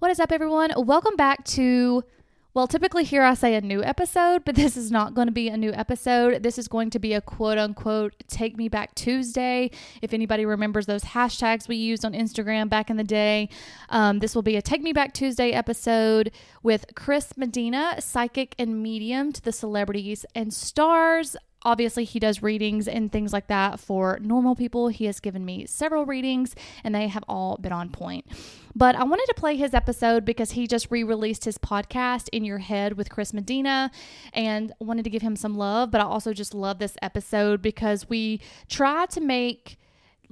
What is up, everyone? Welcome back to, typically here I say a new episode, but this is not going to be a new episode. This is going to be a quote-unquote Take Me Back Tuesday. If anybody remembers those hashtags we used on Instagram back in the day, this will be a Take Me Back Tuesday episode with Chris Medina, psychic and medium to the celebrities and stars. Obviously, he does readings and things like that for normal people. He has given me several readings, and they have all been on point. But I wanted to play his episode because he just re-released his podcast, In Your Head with Chris Medina, and wanted to give him some love. But I also just love this episode because we try to make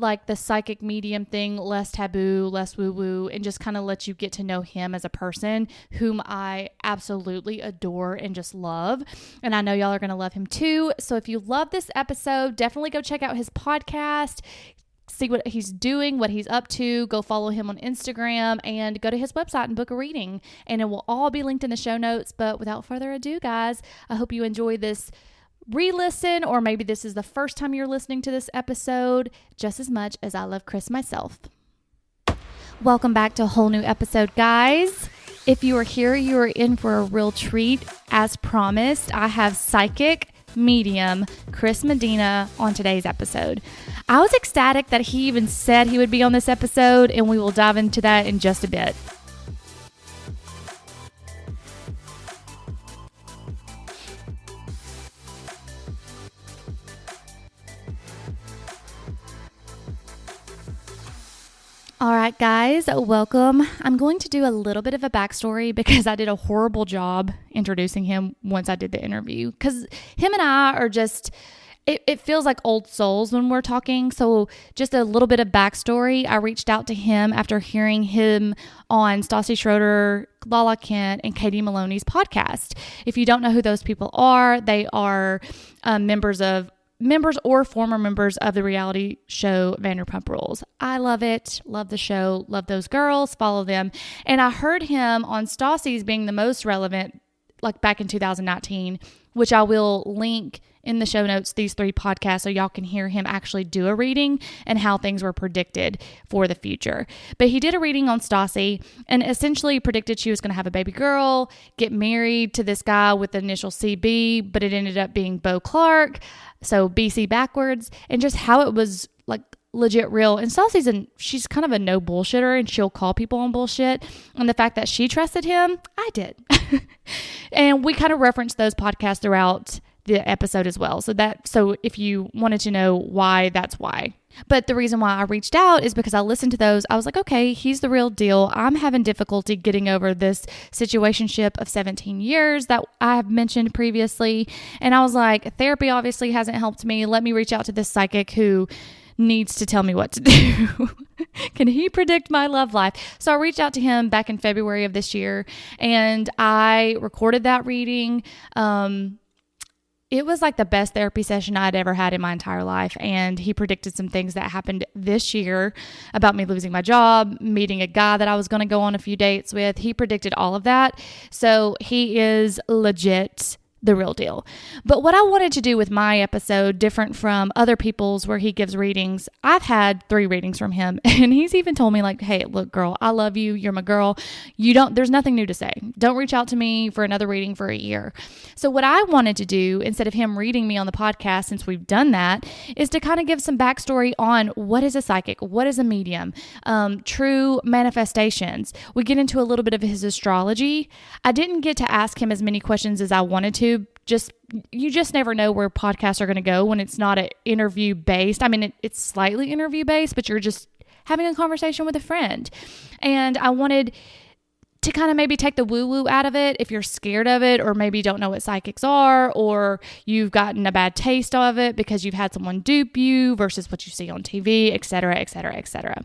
like the psychic medium thing less taboo, less woo-woo, and just kind of let you get to know him as a person whom I absolutely adore and just love. And I know y'all are going to love him too. So if you love this episode, definitely go check out his podcast, see what he's doing, what he's up to. Go follow him on Instagram and go to his website and book a reading. And it will all be linked in the show notes. But without further ado, guys, I hope you enjoy this re-listen, or maybe this is the first time you're listening to this episode, just as much as I love Chris myself. Welcome back to a whole new episode, guys. If you are here, you are in for a real treat. As promised, I have psychic medium Chris Medina on today's episode. I was ecstatic that he even said he would be on this episode, and we will dive into that in just a bit. All right, guys, welcome. I'm going to do a little bit of a backstory because I did a horrible job introducing him once I did the interview, because him and I are just, it feels like old souls when we're talking. So just a little bit of backstory. I reached out to him after hearing him on Stassi Schroeder, Lala Kent, and Katie Maloney's podcast. If you don't know who those people are, they are members or former members of the reality show Vanderpump Rules. I love it. Love the show. Love those girls. Follow them. And I heard him on Stassi's being the most relevant, like back in 2019, which I will link in the show notes, these 3 podcasts, so y'all can hear him actually do a reading and how things were predicted for the future. But he did a reading on Stassi and essentially predicted she was going to have a baby girl, get married to this guy with the initial CB, but it ended up being Bo Clark, so BC backwards, and just how it was like legit real. And she's kind of a no bullshitter, and she'll call people on bullshit. And the fact that she trusted him, I did. And we kind of referenced those podcasts throughout the episode as well. So if you wanted to know why, that's why. But the reason why I reached out is because I listened to those. I was like, okay, he's the real deal. I'm having difficulty getting over this situationship of 17 years that I have mentioned previously. And I was like, therapy obviously hasn't helped me. Let me reach out to this psychic who needs to tell me what to do. Can he predict my love life? So I reached out to him back in February of this year, and I recorded that reading. It was like the best therapy session I'd ever had in my entire life. And he predicted some things that happened this year about me losing my job, meeting a guy that I was going to go on a few dates with. He predicted all of that. So he is legit the real deal. But what I wanted to do with my episode, different from other people's where he gives readings, I've had 3 readings from him, and he's even told me like, hey, look, girl, I love you. You're my girl. There's nothing new to say. Don't reach out to me for another reading for a year. So what I wanted to do, instead of him reading me on the podcast, since we've done that, is to kind of give some backstory on what is a psychic, what is a medium, true manifestations. We get into a little bit of his astrology. I didn't get to ask him as many questions as I wanted to. You just never know where podcasts are going to go when it's not an interview based. I mean, it's slightly interview based, but you're just having a conversation with a friend. And I wanted to kind of maybe take the woo-woo out of it if you're scared of it, or maybe don't know what psychics are, or you've gotten a bad taste of it because you've had someone dupe you versus what you see on TV, et cetera, et cetera, et cetera.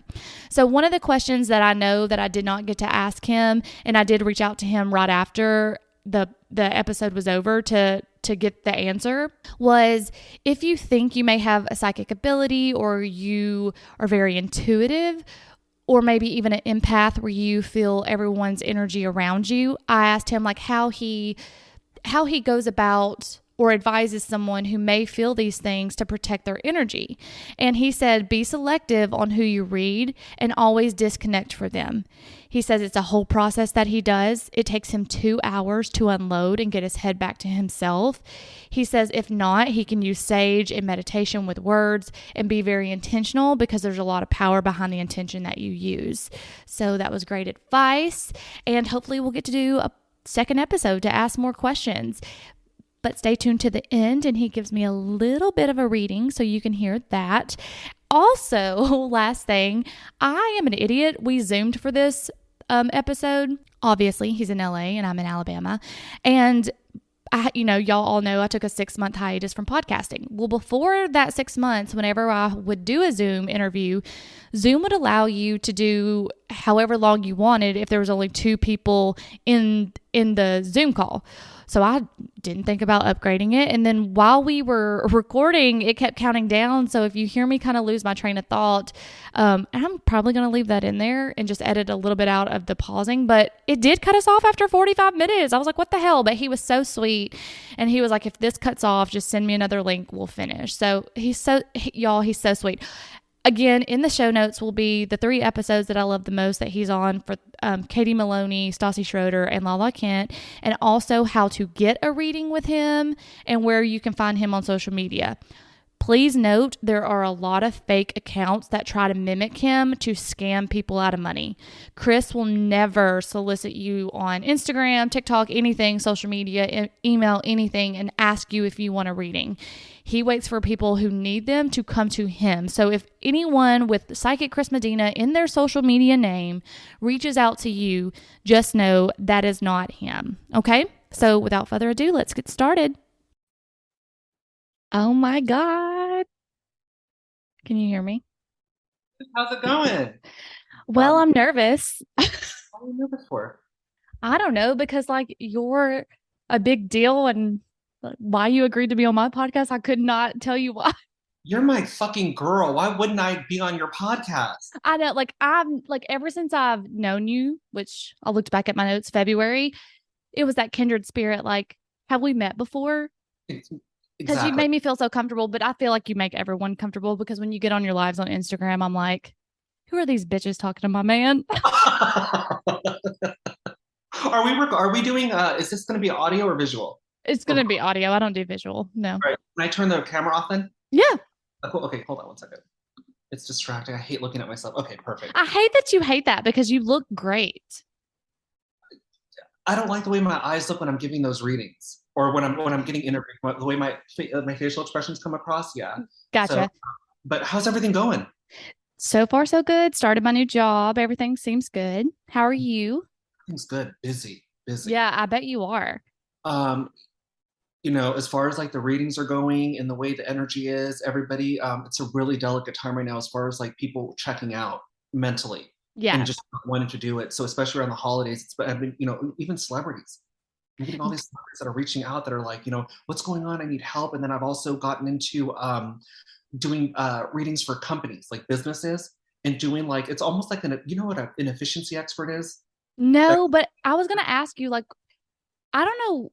So one of the questions that I know that I did not get to ask him, and I did reach out to him right after the episode was over to get the answer, was if you think you may have a psychic ability, or you are very intuitive, or maybe even an empath where you feel everyone's energy around you. I asked him like how he goes about or advises someone who may feel these things to protect their energy. And he said, be selective on who you read and always disconnect for them. He says it's a whole process that he does. It takes him 2 hours to unload and get his head back to himself. He says if not, he can use sage and meditation with words and be very intentional, because there's a lot of power behind the intention that you use. So that was great advice. And hopefully we'll get to do a second episode to ask more questions. But stay tuned to the end, and he gives me a little bit of a reading so you can hear that. Also, last thing, I am an idiot. We Zoomed for this episode. Obviously, he's in LA and I'm in Alabama. And y'all all know I took a 6-month hiatus from podcasting. Well, before that 6 months, whenever I would do a Zoom interview, Zoom would allow you to do however long you wanted if there was only 2 people in the Zoom call. So I didn't think about upgrading it. And then while we were recording, it kept counting down. So if you hear me kind of lose my train of thought, and I'm probably going to leave that in there and just edit a little bit out of the pausing. But it did cut us off after 45 minutes. I was like, what the hell? But he was so sweet. And he was like, if this cuts off, just send me another link. We'll finish. So he's so sweet. Again, in the show notes will be the 3 episodes that I love the most that he's on for Katie Maloney, Stassi Schroeder, and Lala Kent, and also how to get a reading with him and where you can find him on social media. Please note there are a lot of fake accounts that try to mimic him to scam people out of money. Chris will never solicit you on Instagram, TikTok, anything, social media, email, anything, and ask you if you want a reading. He waits for people who need them to come to him. So if anyone with Psychic Chris Medina in their social media name reaches out to you, just know that is not him. Okay? So without further ado, let's get started. Oh my God. Can you hear me? How's it going? Well, I'm nervous. What are you nervous for? I don't know, because you're a big deal, and why you agreed to be on my podcast, I could not tell you why. You're my fucking girl. Why wouldn't I be on your podcast? I know, I'm ever since I've known you, which I looked back at my notes, February, it was that kindred spirit. Have we met before? Because you made me feel so comfortable, but I feel like you make everyone comfortable, because when you get on your lives on Instagram, I'm like, who are these bitches talking to my man? Are we doing is this going to be audio or visual? It's going to be audio. I don't do visual. No. All right. Can I turn the camera off then? Yeah. Cool. Okay, hold on one second. It's distracting. I hate looking at myself. Okay, perfect. I hate that you hate that, because you look great. I don't like the way my eyes look when I'm giving those readings, or when I'm getting interviewed. The way my facial expressions come across. Yeah. Gotcha. So, but how's everything going? So far, so good. Started my new job. Everything seems good. How are you? Everything's good. Busy. Yeah, I bet you are. As far as the readings are going and the way the energy is, everybody, it's a really delicate time right now as far as people checking out mentally. Yeah. And just wanting to do it. So especially around the holidays, even celebrities. I'm getting all these celebrities that are reaching out that are like, what's going on? I need help. And then I've also gotten into doing readings for companies, like businesses, and doing it's almost like you know what an efficiency expert is? No, but I was going to ask you, I don't know,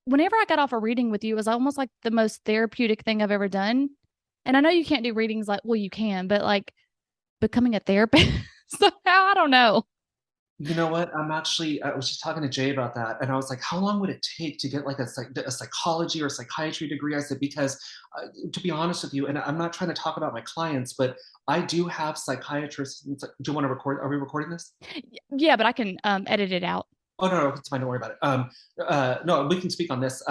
whenever I got off a reading with you, it was almost like the most therapeutic thing I've ever done. And I know you can't do readings you can, but becoming a therapist somehow, I don't know. You know what? I was just talking to Jay about that. And I was like, how long would it take to get a psychology or psychiatry degree? I said, because to be honest with you, and I'm not trying to talk about my clients, but I do have psychiatrists. Do you want to record? Are we recording this? Yeah, but I can edit it out. Oh, no, it's fine. Don't worry about it. No, we can speak on this.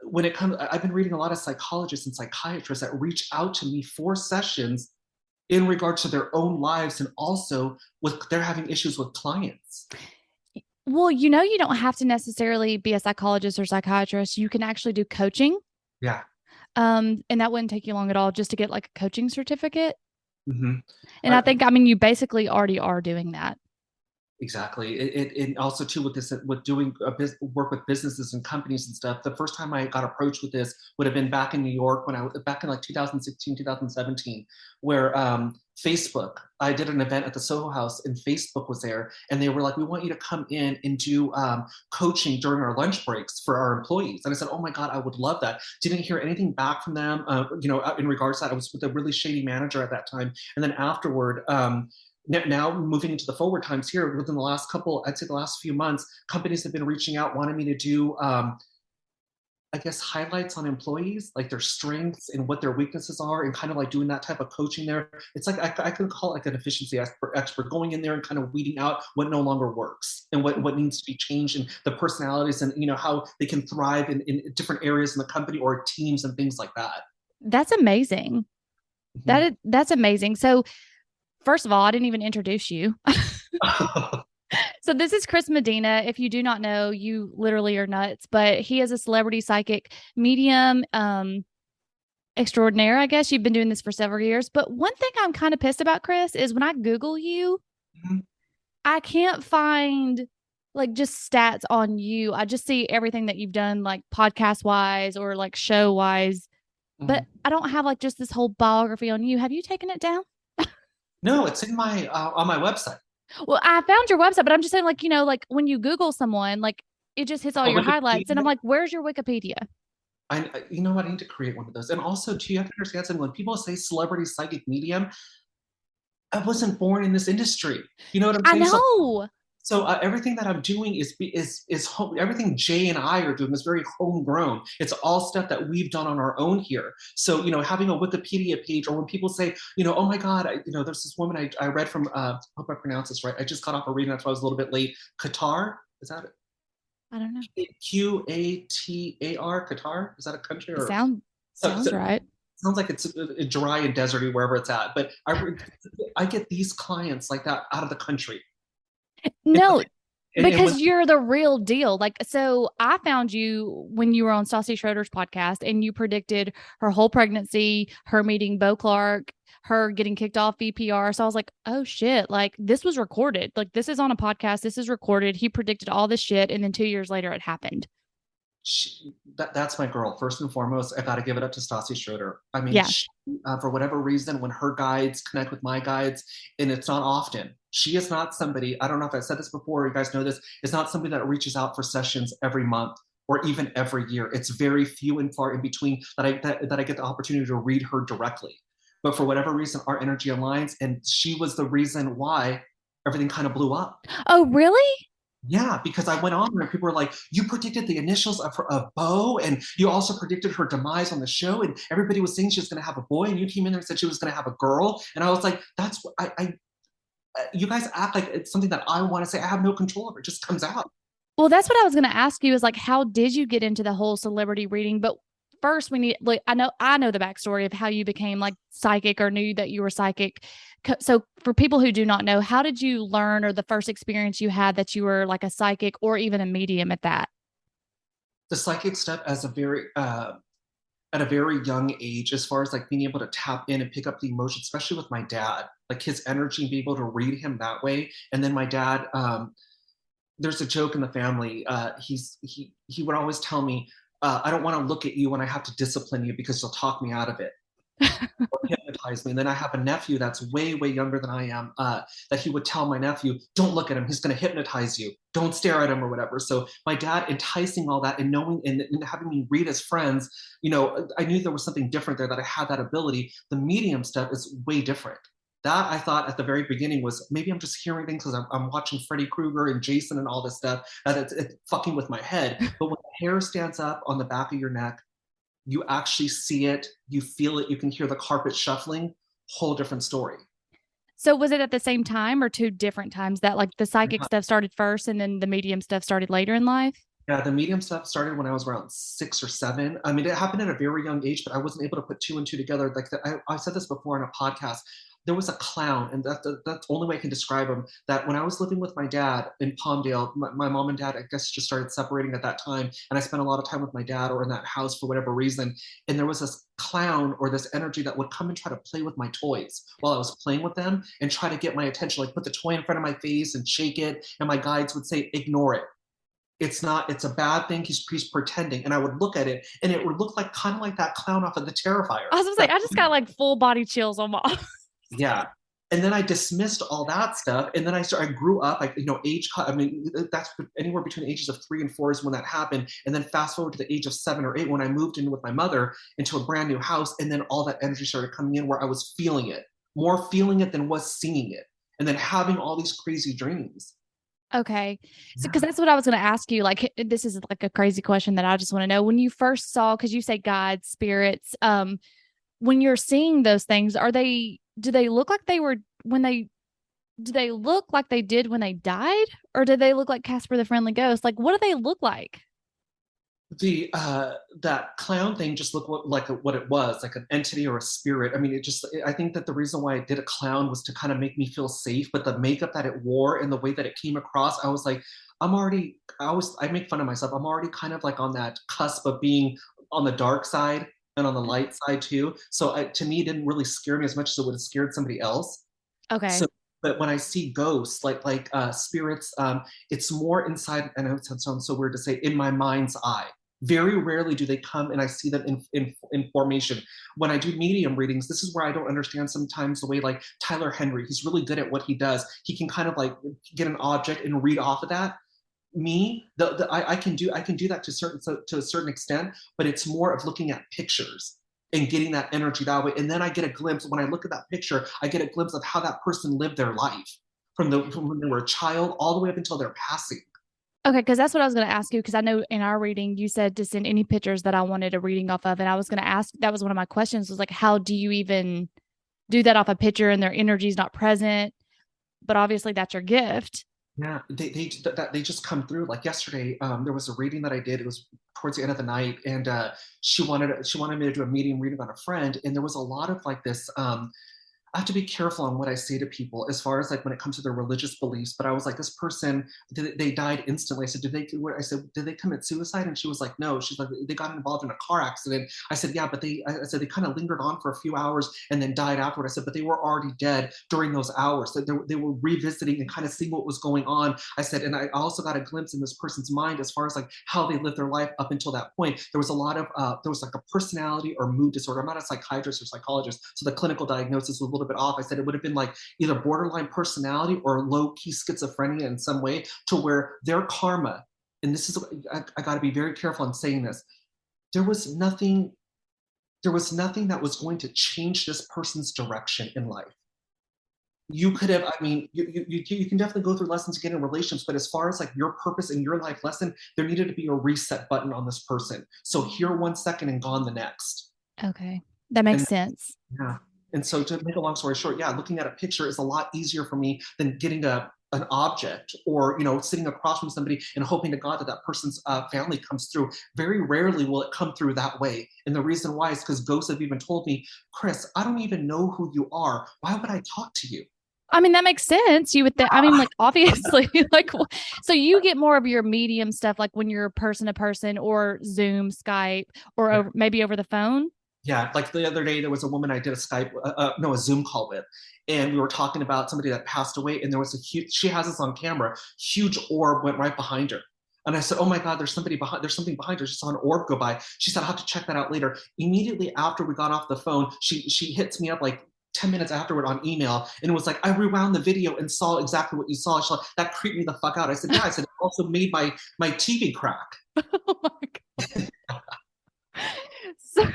When it comes, I've been reading a lot of psychologists and psychiatrists that reach out to me for sessions in regard to their own lives, and also they're having issues with clients. Well, you don't have to necessarily be a psychologist or psychiatrist. You can actually do coaching. Yeah. And that wouldn't take you long at all, just to get a coaching certificate. Mm-hmm. And I think, you basically already are doing that. Exactly. It also too with doing work with businesses and companies and stuff. The first time I got approached with this would have been back in New York back in 2016, 2017, where Facebook. I did an event at the Soho House and Facebook was there. And they were like, we want you to come in and do coaching during our lunch breaks for our employees. And I said, oh my God, I would love that. Didn't hear anything back from them, in regards to that. I was with a really shady manager at that time. And then afterward, now moving into the forward times here within the last couple, I'd say the last few months, companies have been reaching out, wanting me to do I guess highlights on employees, like their strengths and what their weaknesses are, and kind of like doing that type of coaching there. It's like I could call it like an efficiency expert, going in there and kind of weeding out what no longer works and what needs to be changed, and the personalities, and how they can thrive in different areas in the company or teams and things like that. That's amazing. That's amazing. So first of all, I didn't even introduce you. So this is Chris Medina. If you do not know, you literally are nuts, but he is a celebrity psychic medium extraordinaire. I guess you've been doing this for several years. But one thing I'm kind of pissed about, Chris, is when I Google you, I can't find like just stats on you. I just see everything that you've done, like podcast wise or like show wise, but I don't have like just this whole biography on you. Have you taken it down? No, it's in my on my website. Well, I found your website, but I'm just saying, like, like when you Google someone, like it just hits all your highlights, and I'm like, where's your Wikipedia? You know what? I need to create one of those. And also, too, you have to understand something. When people say celebrity psychic medium, I wasn't born in this industry. You know what I'm saying? I know. So everything that I'm doing is home. Everything Jay and I are doing is very homegrown. It's all stuff that we've done on our own here. So having a Wikipedia page, or when people say, oh my God, there's this woman I read from. I hope I pronounce this right. I just got off a reading, that's why I was a little bit late. Qatar, is that it? I don't know. Qatar, Qatar, is that a country? Or sounds right. Sounds like it's dry and deserty wherever it's at. But I get these clients like that out of the country. No, because you're the real deal. Like, so I found you when you were on Stassi Schroeder's podcast, and you predicted her whole pregnancy, her meeting Bo Clark, her getting kicked off VPR. So I was like, oh shit, like this was recorded. Like this is on a podcast. This is recorded. He predicted all this shit. And then 2 years later it happened. That's my girl. First and foremost, I got to give it up to Stassi Schroeder. I mean, yeah. For whatever reason, when her guides connect with my guides, and it's not often, she is not somebody, I don't know if I said this before, you guys know this, is not somebody that reaches out for sessions every month or even every year. It's very few and far in between that I get the opportunity to read her directly. But for whatever reason, our energy aligns, and she was the reason why everything kind of blew up. Oh, really? Yeah, because I went on there and people were like, you predicted the initials of Bo, and you also predicted her demise on the show, and everybody was saying she was going to have a boy, and you came in there and said she was going to have a girl. And I was like, that's what you guys act like it's something that I want to say. I have no control over. It just comes out. Well, that's what I was going to ask you, is like, how did you get into the whole celebrity reading? But first we need, like, I know the backstory of how you became like psychic, or knew that you were psychic. So for people who do not know, how did you learn, or the first experience you had that you were like a psychic or even a medium at that? The psychic stuff as at a very young age, as far as like being able to tap in and pick up the emotion, especially with my dad, like his energy, and be able to read him that way. And then my dad, there's a joke in the family. He would always tell me, I don't want to look at you when I have to discipline you, because you'll talk me out of it. Or hypnotize me. And then I have a nephew that's way, way younger than I am, that he would tell my nephew, don't look at him, he's going to hypnotize you, don't stare at him, or whatever. So my dad enticing all that, and knowing and having me read his friends, I knew there was something different there, that I had that ability. The medium stuff is way different. That I thought at the very beginning was, maybe I'm just hearing things because I'm watching Freddy Krueger and Jason and all this stuff, that it's fucking with my head. But when the hair stands up on the back of your neck, you actually see it, you feel it, you can hear the carpet shuffling, whole different story. So was it at the same time, or two different times, that like the psychic stuff started first and then the medium stuff started later in life? Yeah, the medium stuff started when I was around 6 or 7. I mean, it happened at a very young age, but I wasn't able to put two and two together. Like I said this before in a podcast. There was a clown, and that's the only way I can describe him, that when I was living with my dad in Palmdale, my mom and dad, I guess, just started separating at that time. And I spent a lot of time with my dad, or in that house for whatever reason. And there was this clown, or this energy, that would come and try to play with my toys while I was playing with them, and try to get my attention, like put the toy in front of my face and shake it. And my guides would say, ignore it. It's a bad thing. He's pretending. And I would look at it, and it would look kind of like that clown off of the Terrifier. I was gonna say, I just got like full body chills on my. Yeah. And then I dismissed all that stuff. And then I grew up, I mean, that's anywhere between the ages of 3 and 4 is when that happened. And then fast forward to the age of 7 or 8, when I moved in with my mother into a brand new house. And then all that energy started coming in where I was feeling it, more feeling it than was seeing it. And then having all these crazy dreams. Okay. So, because Yeah. that's what I was going to ask you. Like, this is like a crazy question that I just want to know. When you first saw, because you say God, spirits, when you're seeing those things, do they look like they were when they, do they look like they did when they died? Or do they look like Casper the Friendly Ghost? Like, what do they look like? The that clown thing just looked like what it was, like an entity or a spirit. I mean, I think that the reason why I did a clown was to kind of make me feel safe, but the makeup that it wore and the way that it came across, I was like, I make fun of myself. I'm already kind of like on that cusp of being on the dark side and on the light side too. So to me, it didn't really scare me as much as it would have scared somebody else. So, Okay. but when I see ghosts, like spirits, it's more inside. And it sounds so weird to say, in my mind's eye. Very rarely do they come and I see them in formation. When I do medium readings, this is where I don't understand sometimes the way like Tyler Henry, he's really good at what he does. He can kind of like get an object and read off of that. Me, I can do that to a certain extent, but it's more of looking at pictures and getting that energy that way. And then I get a glimpse. When I look at that picture, I get a glimpse of how that person lived their life from when they were a child all the way up until their passing. Okay, because that's what I was going to ask you. Because I know in our reading, you said to send any pictures that I wanted a reading off of. And I was going to ask, that was one of my questions was like, how do you even do that off a picture and their energy is not present? But obviously, that's your gift. Yeah, they just come through. Like yesterday, there was a reading that I did. It was towards the end of the night, and she wanted me to do a medium reading on a friend, and there was a lot of like this. I have to be careful on what I say to people as far as like when it comes to their religious beliefs. But I was like, this person, they died instantly. I said, did they commit suicide? And she was like, no. She's like, they got involved in a car accident. I said, yeah, but I said they kind of lingered on for a few hours and then died afterward. I said, but they were already dead during those hours. That they were revisiting and kind of seeing what was going on. I said, and I also got a glimpse in this person's mind as far as like how they lived their life up until that point. There was a lot of, there was like a personality or mood disorder. I'm not a psychiatrist or psychologist, so the clinical diagnosis was a little bit off. I said it would have been like either borderline personality or low key schizophrenia in some way, to where their karma, and this is, I got to be very careful in saying this, there was nothing, that was going to change this person's direction in life. You could have, I mean, you can definitely go through lessons again in relationships, but as far as like your purpose and your life lesson, there needed to be a reset button on this person. So here 1 second and gone the next. Okay. That makes And sense. yeah. And so to make a long story short, yeah, looking at a picture is a lot easier for me than getting an object, or sitting across from somebody and hoping to God that that person's family comes through. Very rarely will it come through that way. And the reason why is because ghosts have even told me, Chris, I don't even know who you are. Why would I talk to you? I mean, that makes sense. You would think, I mean, like, obviously, like, so you get more of your medium stuff, like when you're person to person or Zoom, Skype, or Yeah. maybe over the phone. Yeah, like the other day, there was a woman I did a no, a Zoom call with, and we were talking about somebody that passed away, and there was a huge, she has this on camera, huge orb went right behind her. And I said, oh my God, there's something behind her. She saw an orb go by. She said, I'll have to check that out later. Immediately after we got off the phone, she hits me up like 10 minutes afterward on email, and it was like, I rewound the video and saw exactly what you saw. She's like, that creeped me the fuck out. I said, yeah. I said, it also made my TV crack. Oh my God. So,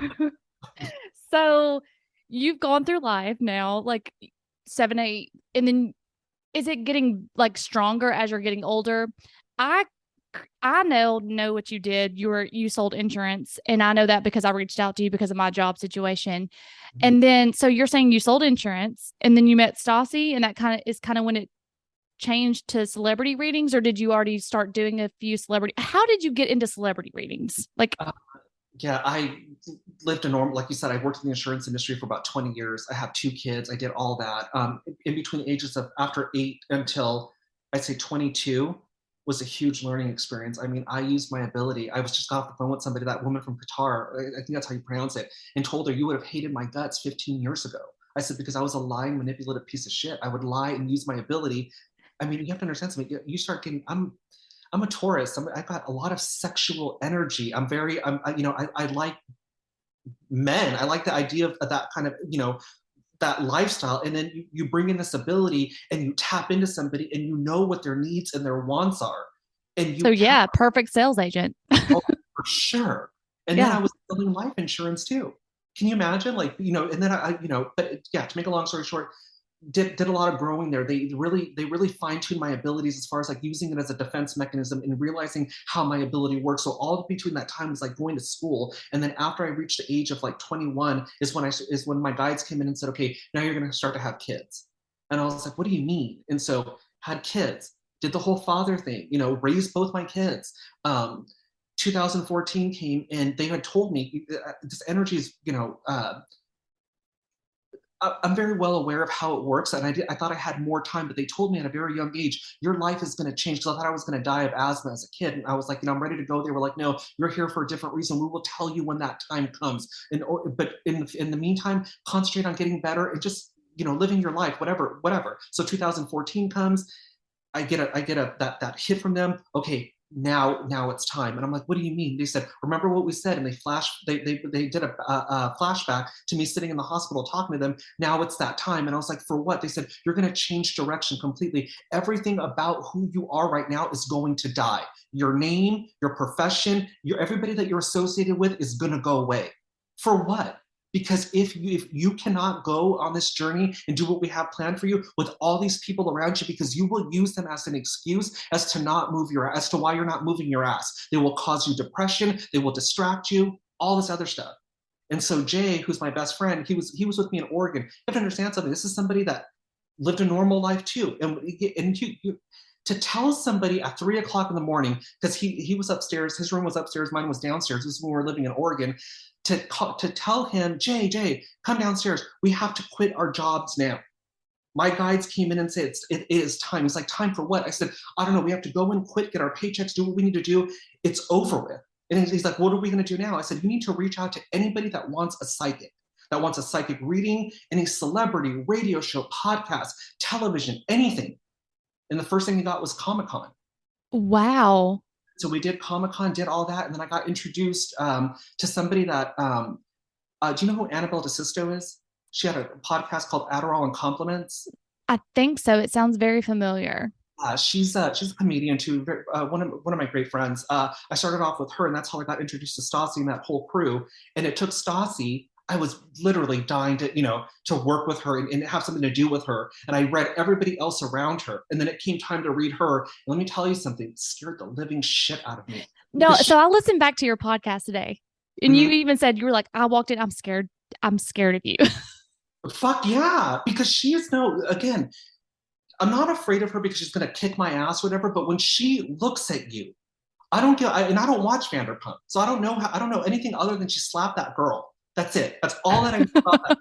so you've gone through life now, like 7, 8, and then is it getting like stronger as you're getting older? I I know what you did. You sold insurance, and I know that because I reached out to you because of my job situation. And then so you're saying you sold insurance, and then you met Stassi, and that kind of when it changed to celebrity readings, or did you already start doing a few celebrity? How did you get into celebrity readings? Like, Yeah, I lived a normal, like you said, I worked in the insurance industry for about 20 years. I have 2 kids. I did all that. In between the ages of after 8 until I'd say 22 was a huge learning experience. I mean, I used my ability. I was just got off the phone with somebody, that woman from Qatar, I think that's how you pronounce it, and told her, you would have hated my guts 15 years ago. I said, because I was a lying, manipulative piece of shit. I would lie and use my ability. I mean, you have to understand something. You start getting, I'm a Taurus. I've got a lot of sexual energy. I like men. I like the idea of that kind of, that lifestyle, and then you bring in this ability and you tap into somebody and you know what their needs and their wants are, and So you count. yeah, perfect sales agent. Oh, for sure. And then Yeah. I was selling life insurance too. Can you imagine? Like, and then but yeah, to make a long story short, did a lot of growing there. They really fine-tuned my abilities as far as like using it as a defense mechanism and realizing how my ability works. So all between that time was like going to school. And then after I reached the age of like 21 is when my guides came in and said, okay, now you're gonna start to have kids. And I was like, what do you mean? And so had kids, did the whole father thing, raised both my kids. 2014 came and they had told me this energy is, I'm very well aware of how it works, and I thought I had more time, but they told me at a very young age, your life is going to change. Because I thought I was going to die of asthma as a kid, and I was like, I'm ready to go. They were like, no, you're here for a different reason. We will tell you when that time comes. But in the meantime, concentrate on getting better and just living your life, whatever. So 2014 comes, I get a that hit from them. Okay, now it's time. And I'm like, what do you mean? They said, remember what we said, and they did a flashback to me sitting in the hospital talking to them. Now it's that time. And I was like, for what? They said, you're going to change direction completely. Everything about who you are right now is going to die. Your name, your profession, everybody that you're associated with is going to go away. For what? Because if you cannot go on this journey and do what we have planned for you with all these people around you, because you will use them as an excuse as to why you're not moving your ass. They will cause you depression. They will distract you. All this other stuff. And so Jay, who's my best friend, he was with me in Oregon. You have to understand something. This is somebody that lived a normal life too, and to tell somebody at 3 o'clock in the morning, because he was upstairs, his room was upstairs, mine was downstairs. This is when we were living in Oregon. To tell him, Jay, come downstairs. We have to quit our jobs now. My guides came in and said, it is time. He's like, time for what? I said, I don't know. We have to go and quit, get our paychecks, do what we need to do. It's over with. And he's like, what are we going to do now? I said, you need to reach out to anybody that wants a psychic reading, any celebrity, radio show, podcast, television, anything. And the first thing he got was Comic-Con. Wow. So we did Comic-Con, did all that, and then I got introduced to somebody that, do you know who Annabelle DeSisto is? She had a podcast called Adderall and Compliments. I think so. It sounds very familiar. She's a comedian too, one of my great friends. I started off with her, and that's how I got introduced to Stassi and that whole crew. And it took Stassi. I was literally dying to work with her and have something to do with her. And I read everybody else around her, and then it came time to read her. And let me tell you something, it scared the living shit out of me. No, so I listened back to your podcast today, and you even said you were like, I walked in, I'm scared. I'm scared of you. Fuck yeah, because she is again, I'm not afraid of her because she's gonna kick my ass, or whatever. But when she looks at you, and I don't watch Vanderpump, so I don't know anything other than she slapped that girl. That's it. That's all that I know about that.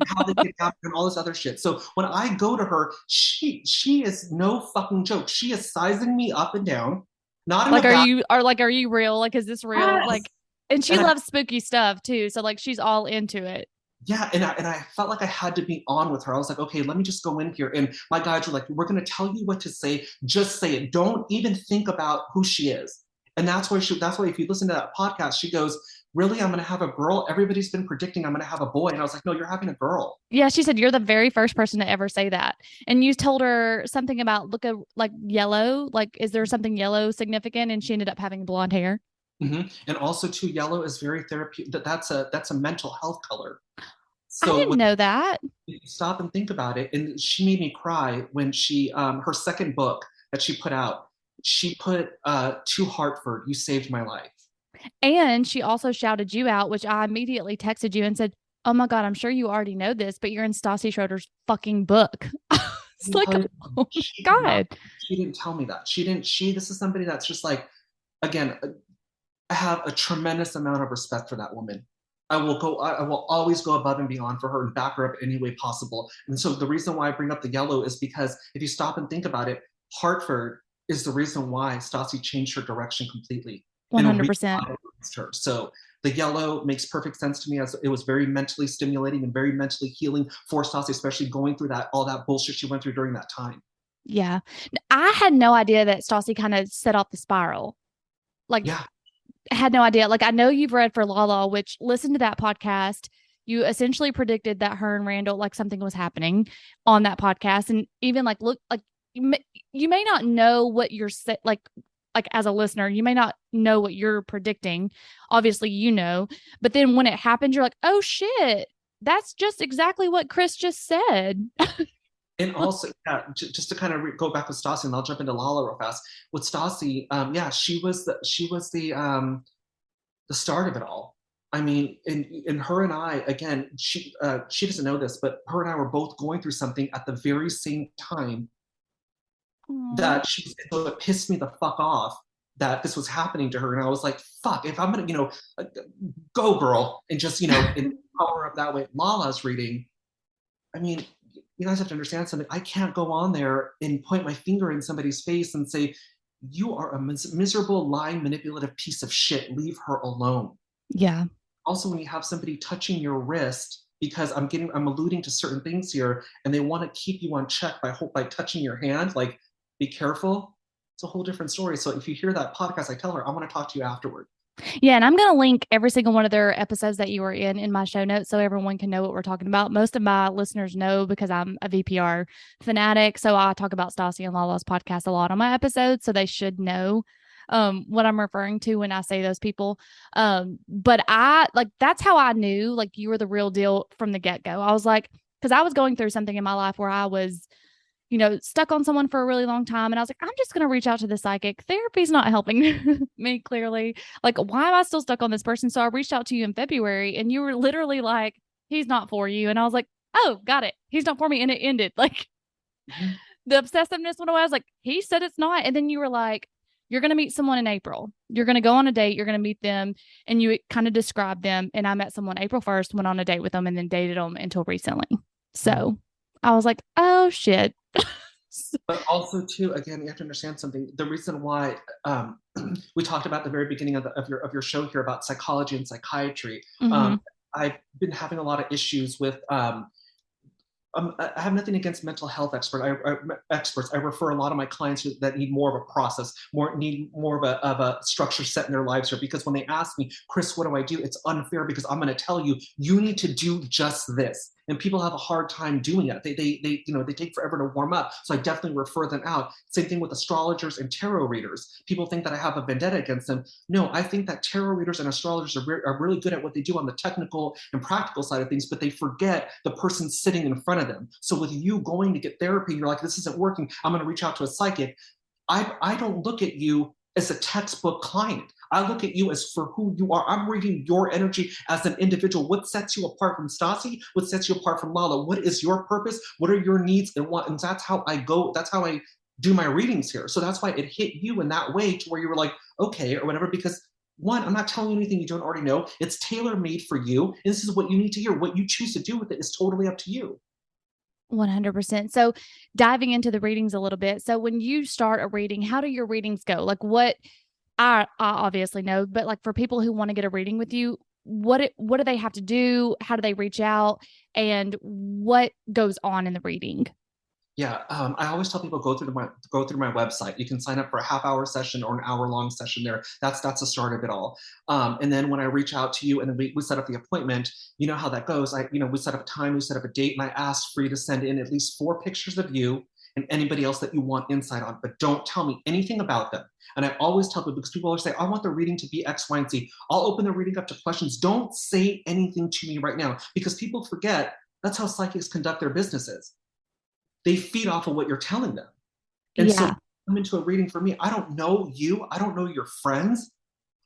How they get after and all this other shit. So when I go to her, she is no fucking joke. She is sizing me up and down. Not in Like, a bad. are you real? Like, is this real? Yes. Like, and she loves spooky stuff too. So like, she's all into it. Yeah, and I felt like I had to be on with her. I was like, okay, let me just go in here. And my guides were like, we're going to tell you what to say. Just say it. Don't even think about who she is. And that's why if you listen to that podcast, she goes, really, I'm going to have a girl? Everybody's been predicting I'm going to have a boy. And I was like, no, you're having a girl. Yeah, she said you're the very first person to ever say that. And you told her something about look at like yellow. Like, is there something yellow significant? And she ended up having blonde hair. Mm-hmm. And also, too, yellow is very therapeutic. That's a mental health color. I So didn't know that. if you stop and think about it, and she made me cry when she her second book that she put out, she put to Hartford, you saved my life. And she also shouted you out, which I immediately texted you and said, oh my God, I'm sure you already know this, but you're in Stassi Schroeder's fucking book. It's like, oh my God. She didn't tell me that. This is somebody that's just like, again, I have a tremendous amount of respect for that woman. I will always go above and beyond for her and back her up any way possible. And so the reason why I bring up the yellow is because if you stop and think about it, Hartford is the reason why Stassi changed her direction completely. 100%. Her. So the yellow makes perfect sense to me, as it was very mentally stimulating and very mentally healing for Stassi, especially going through all that bullshit she went through during that time. Yeah. I had no idea that Stassi kind of set off the spiral. Like, yeah. I had no idea. Like, I know you've read for Lala, which listen to that podcast. You essentially predicted that her and Randall, like something was happening on that podcast. And even like, look, like you may not know what you're like as a listener, you may not know what you're predicting. Obviously, you know, but then when it happens, you're like, oh shit, that's just exactly what Chris just said. And also, yeah, just to kind of go back with Stassi, and I'll jump into Lala real fast. With Stassi, yeah, she was the start of it all. I mean, and her and I, again, she doesn't know this, but her and I were both going through something at the very same time Aww. that so it pissed me the fuck off that this was happening to her. And I was like, fuck, if I'm gonna, go girl, and just, empower up that way. Lala's reading, I mean, you guys have to understand something. I can't go on there and point my finger in somebody's face and say, you are a miserable, lying, manipulative piece of shit. Leave her alone. Yeah. Also, when you have somebody touching your wrist, because I'm alluding to certain things here, and they want to keep you on check by touching your hand, like, be careful. It's a whole different story. So if you hear that podcast, I tell her, I want to talk to you afterward. Yeah, and I'm going to link every single one of their episodes that you were in my show notes so everyone can know what we're talking about. Most of my listeners know because I'm a VPR fanatic. So I talk about Stassi and Lala's podcast a lot on my episodes. So they should know what I'm referring to when I say those people. But I like that's how I knew like you were the real deal from the get-go. I was like, because I was going through something in my life where I was stuck on someone for a really long time. And I was like, I'm just going to reach out to the psychic. Therapy's not helping me clearly. Like, why am I still stuck on this person? So I reached out to you in February and you were literally like, he's not for you. And I was like, oh, got it. He's not for me. And it ended. Like the obsessiveness went away. I was like, he said it's not. And then you were like, you're going to meet someone in April. You're going to go on a date. You're going to meet them. And you kind of described them. And I met someone April 1st, went on a date with them, and then dated them until recently. So I was like, oh, shit. But also, too, again, you have to understand something. The reason why we talked about the very beginning of your show here about psychology and psychiatry. I've been having a lot of issues with I have nothing against mental health experts. I refer a lot of my clients that need more of a process, need more of a structure set in their lives here. Because when they ask me, Chris, what do I do? It's unfair because I'm going to tell you, you need to do just this. And people have a hard time doing it. They take forever to warm up. So I definitely refer them out. Same thing with astrologers and tarot readers. People think that I have a vendetta against them. No, I think that tarot readers and astrologers are really good at what they do on the technical and practical side of things, but they forget the person sitting in front of them. So with you going to get therapy, you're like, this isn't working. I'm going to reach out to a psychic. I don't look at you as a textbook client. I look at you as for who you are. I'm reading your energy as an individual. What sets you apart from Stassi? What sets you apart from Lala? What is your purpose? What are your needs? And that's how I go. That's how I do my readings here. So that's why it hit you in that way to where you were like, okay, or whatever, because one, I'm not telling you anything you don't already know. It's tailor-made for you. And this is what you need to hear. What you choose to do with it is totally up to you. 100%. So diving into the readings a little bit. So when you start a reading, how do your readings go? Like what I obviously know, but like for people who want to get a reading with you, what do they have to do? How do they reach out? And what goes on in the reading? Yeah, I always tell people go through my website. You can sign up for a half-hour session or an hour-long session there. That's the start of it all. And then when I reach out to you and then we set up the appointment, you know how that goes. We set up a time, we set up a date, and I ask for you to send in at least 4 pictures of you and anybody else that you want insight on, but don't tell me anything about them. And I always tell people, because people always say, I want the reading to be X, Y, and Z. I'll open the reading up to questions. Don't say anything to me right now, because people forget that's how psychics conduct their businesses. They feed off of what you're telling them. And so come into a reading for me, I don't know you. I don't know your friends.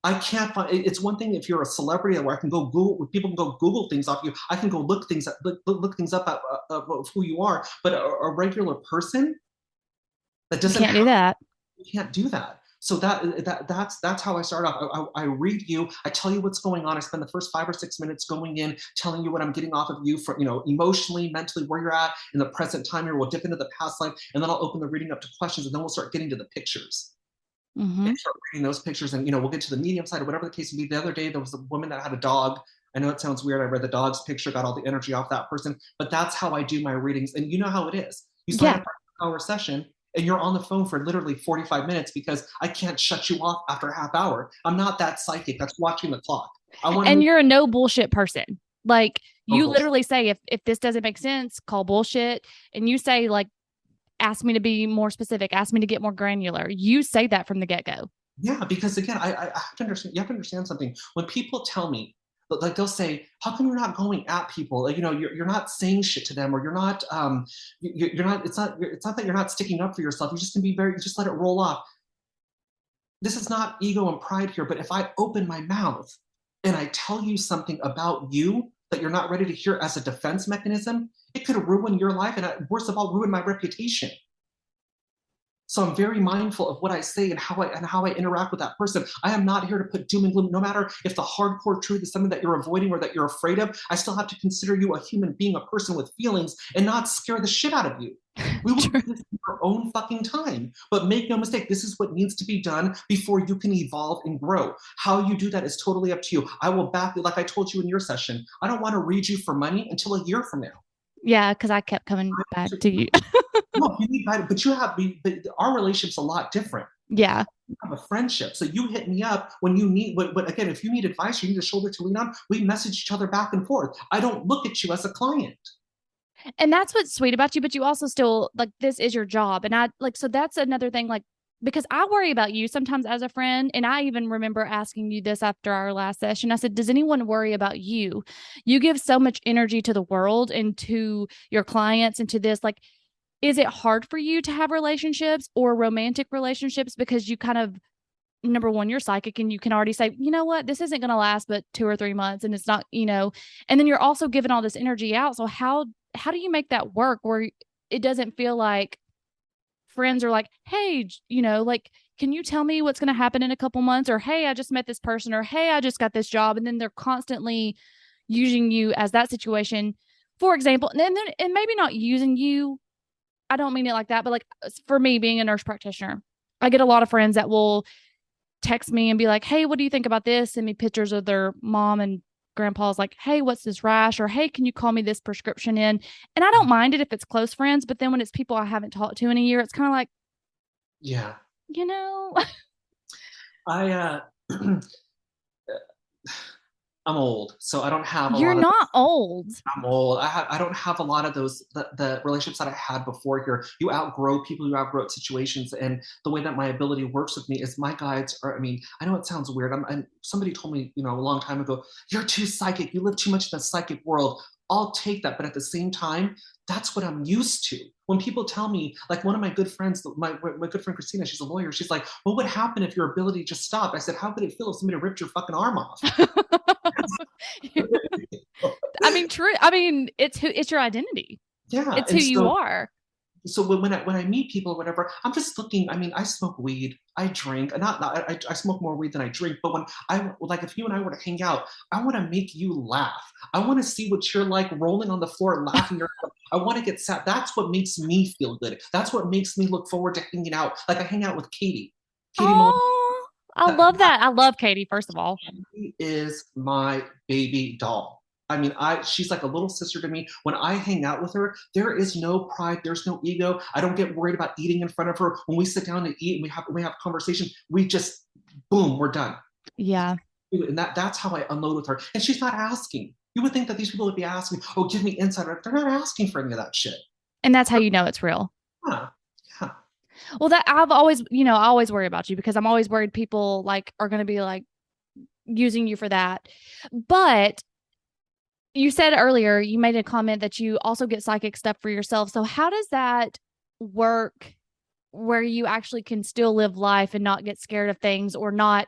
I can't find, it's one thing if you're a celebrity where I can go Google, people can go Google things off you. I can go look things up of who you are, but a regular person that doesn't can't do that. You can't do that. So that's how I start off. I read you, I tell you what's going on. I spend the first 5 or 6 minutes going in, telling you what I'm getting off of you for, emotionally, mentally, where you're at in the present time here. We'll dip into the past life, and then I'll open the reading up to questions, and then we'll start getting to the pictures. And start reading those pictures, and we'll get to the medium side or whatever the case may be. The other day there was a woman that had a dog. I know it sounds weird. I read the dog's picture, got all the energy off that person, but that's how I do my readings. And you know how it is. You sign up for an hour session, and you're on the phone for literally 45 minutes because I can't shut you off after a half hour. I'm not that psychic that's watching the clock. And you're a no bullshit person. Like Oh, you bullshit. literally say, if this doesn't make sense, call bullshit. And you say like, ask me to be more specific, ask me to get more granular. You say that from the get-go. Yeah, because again, I have to understand. You have to understand something. When people tell me, like they'll say, "How come you're not going at people? Like, you're not saying shit to them, or you're not, you're not. It's not that you're not sticking up for yourself. You just can be very, you just let it roll off." This is not ego and pride here, but if I open my mouth and I tell you something about you that you're not ready to hear as a defense mechanism, it could ruin your life, and worst of all, ruin my reputation. So I'm very mindful of what I say and how I interact with that person. I am not here to put doom and gloom. No matter if the hardcore truth is something that you're avoiding or that you're afraid of, I still have to consider you a human being, a person with feelings, and not scare the shit out of you. We will do this in our own fucking time. But make no mistake, this is what needs to be done before you can evolve and grow. How you do that is totally up to you. I will back you, like I told you in your session. I don't want to read you for money until a year from now. Yeah, because I kept coming back to you. No, you need guidance, but but our relationship's a lot different. Yeah. We have a friendship. So you hit me up when you need, but again, if you need advice, you need a shoulder to lean on, we message each other back and forth. I don't look at you as a client. And that's what's sweet about you, but you also still like this is your job. And I like, so that's another thing, like, because I worry about you sometimes as a friend. And I even remember asking you this after our last session. I said, does anyone worry about you? You give so much energy to the world and to your clients and to this. Like, is it hard for you to have relationships or romantic relationships because you kind of, number one, you're psychic and you can already say, you know what, this isn't going to last but 2 or 3 months and it's not, and then you're also giving all this energy out. So how do you make that work where it doesn't feel like friends are like, hey, like, can you tell me what's going to happen in a couple months? Or, hey, I just met this person, or, hey, I just got this job. And then they're constantly using you as that situation, for example, and maybe not using you. I don't mean it like that, but like for me being a nurse practitioner, I get a lot of friends that will text me and be like, hey, what do you think about this? Send me pictures of their mom and grandpa's like, hey, what's this rash? Or, hey, can you call me this prescription in? And I don't mind it if it's close friends, but then when it's people I haven't talked to in a year, it's kind of like, Yeah. you know, I I'm old, so I don't have a you're lot of. not old. I'm old. I don't have a lot of those the relationships that I had before here. You outgrow people, you outgrow situations, and the way that my ability works with me is my guides are. I mean, I know it sounds weird. And somebody told me, a long time ago, you're too psychic. You live too much in the psychic world. I'll take that, but at the same time, that's what I'm used to. When people tell me, like one of my good friends, my good friend Christina, she's a lawyer. She's like, "What would happen if your ability just stopped?" I said, "How could it feel if somebody ripped your fucking arm off?" I mean, true. I mean, it's your identity. Yeah, It's who and you are. so when I meet people or whatever, I'm just looking. I mean, I smoke weed, I drink, not I smoke more weed than I drink. But when I like, if you and I were to hang out, I want to make you laugh. I want to see what you're like rolling on the floor, laughing. I want to get sad. That's what makes me feel good. That's what makes me look forward to hanging out. Like I hang out with Katie Maloney. Oh, I love that. I love Katie, first of all. She is my baby doll. I mean, she's like a little sister to me. When I hang out with her, there is no pride, there's no ego. I don't get worried about eating in front of her. When we sit down and eat and we have conversation, we just boom, we're done. Yeah. And that's how I unload with her. And she's not asking. You would think that these people would be asking, oh, give me insight. They're not asking for any of that shit. And that's how you know it's real. Yeah. Yeah. Well, that I've always, I always worry about you because I'm always worried people like are going to be like using you for that. But you said earlier, you made a comment that you also get psychic stuff for yourself. So how does that work where you actually can still live life and not get scared of things or not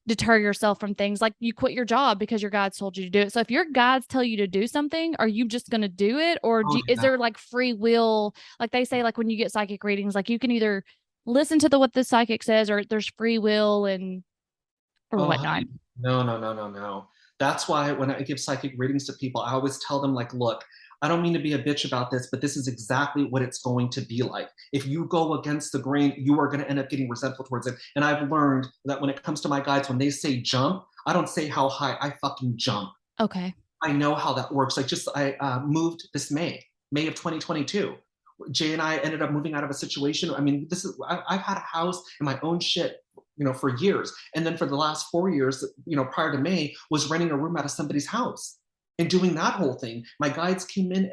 deter yourself from things? Like you quit your job because your guides told you to do it. So if your guides tell you to do something, are you just going to do it? Or Oh, is yeah. there like free will? Like they say, like when you get psychic readings, like you can either listen to what the psychic says or there's free will and or Oh, whatnot. honey. No, no, no, no, no. That's why when I give psychic readings to people, I always tell them, like, look, I don't mean to be a bitch about this, but this is exactly what it's going to be like. If you go against the grain, you are going to end up getting resentful towards it. And I've learned that when it comes to my guides, when they say jump, I don't say how high, I fucking jump. Okay. I know how that works. I moved this May of 2022. Jay and I ended up moving out of a situation. I mean, I've had a house and my own shit, for years. And then for the last 4 years, prior to May, was renting a room out of somebody's house. and doing that whole thing. My guides came in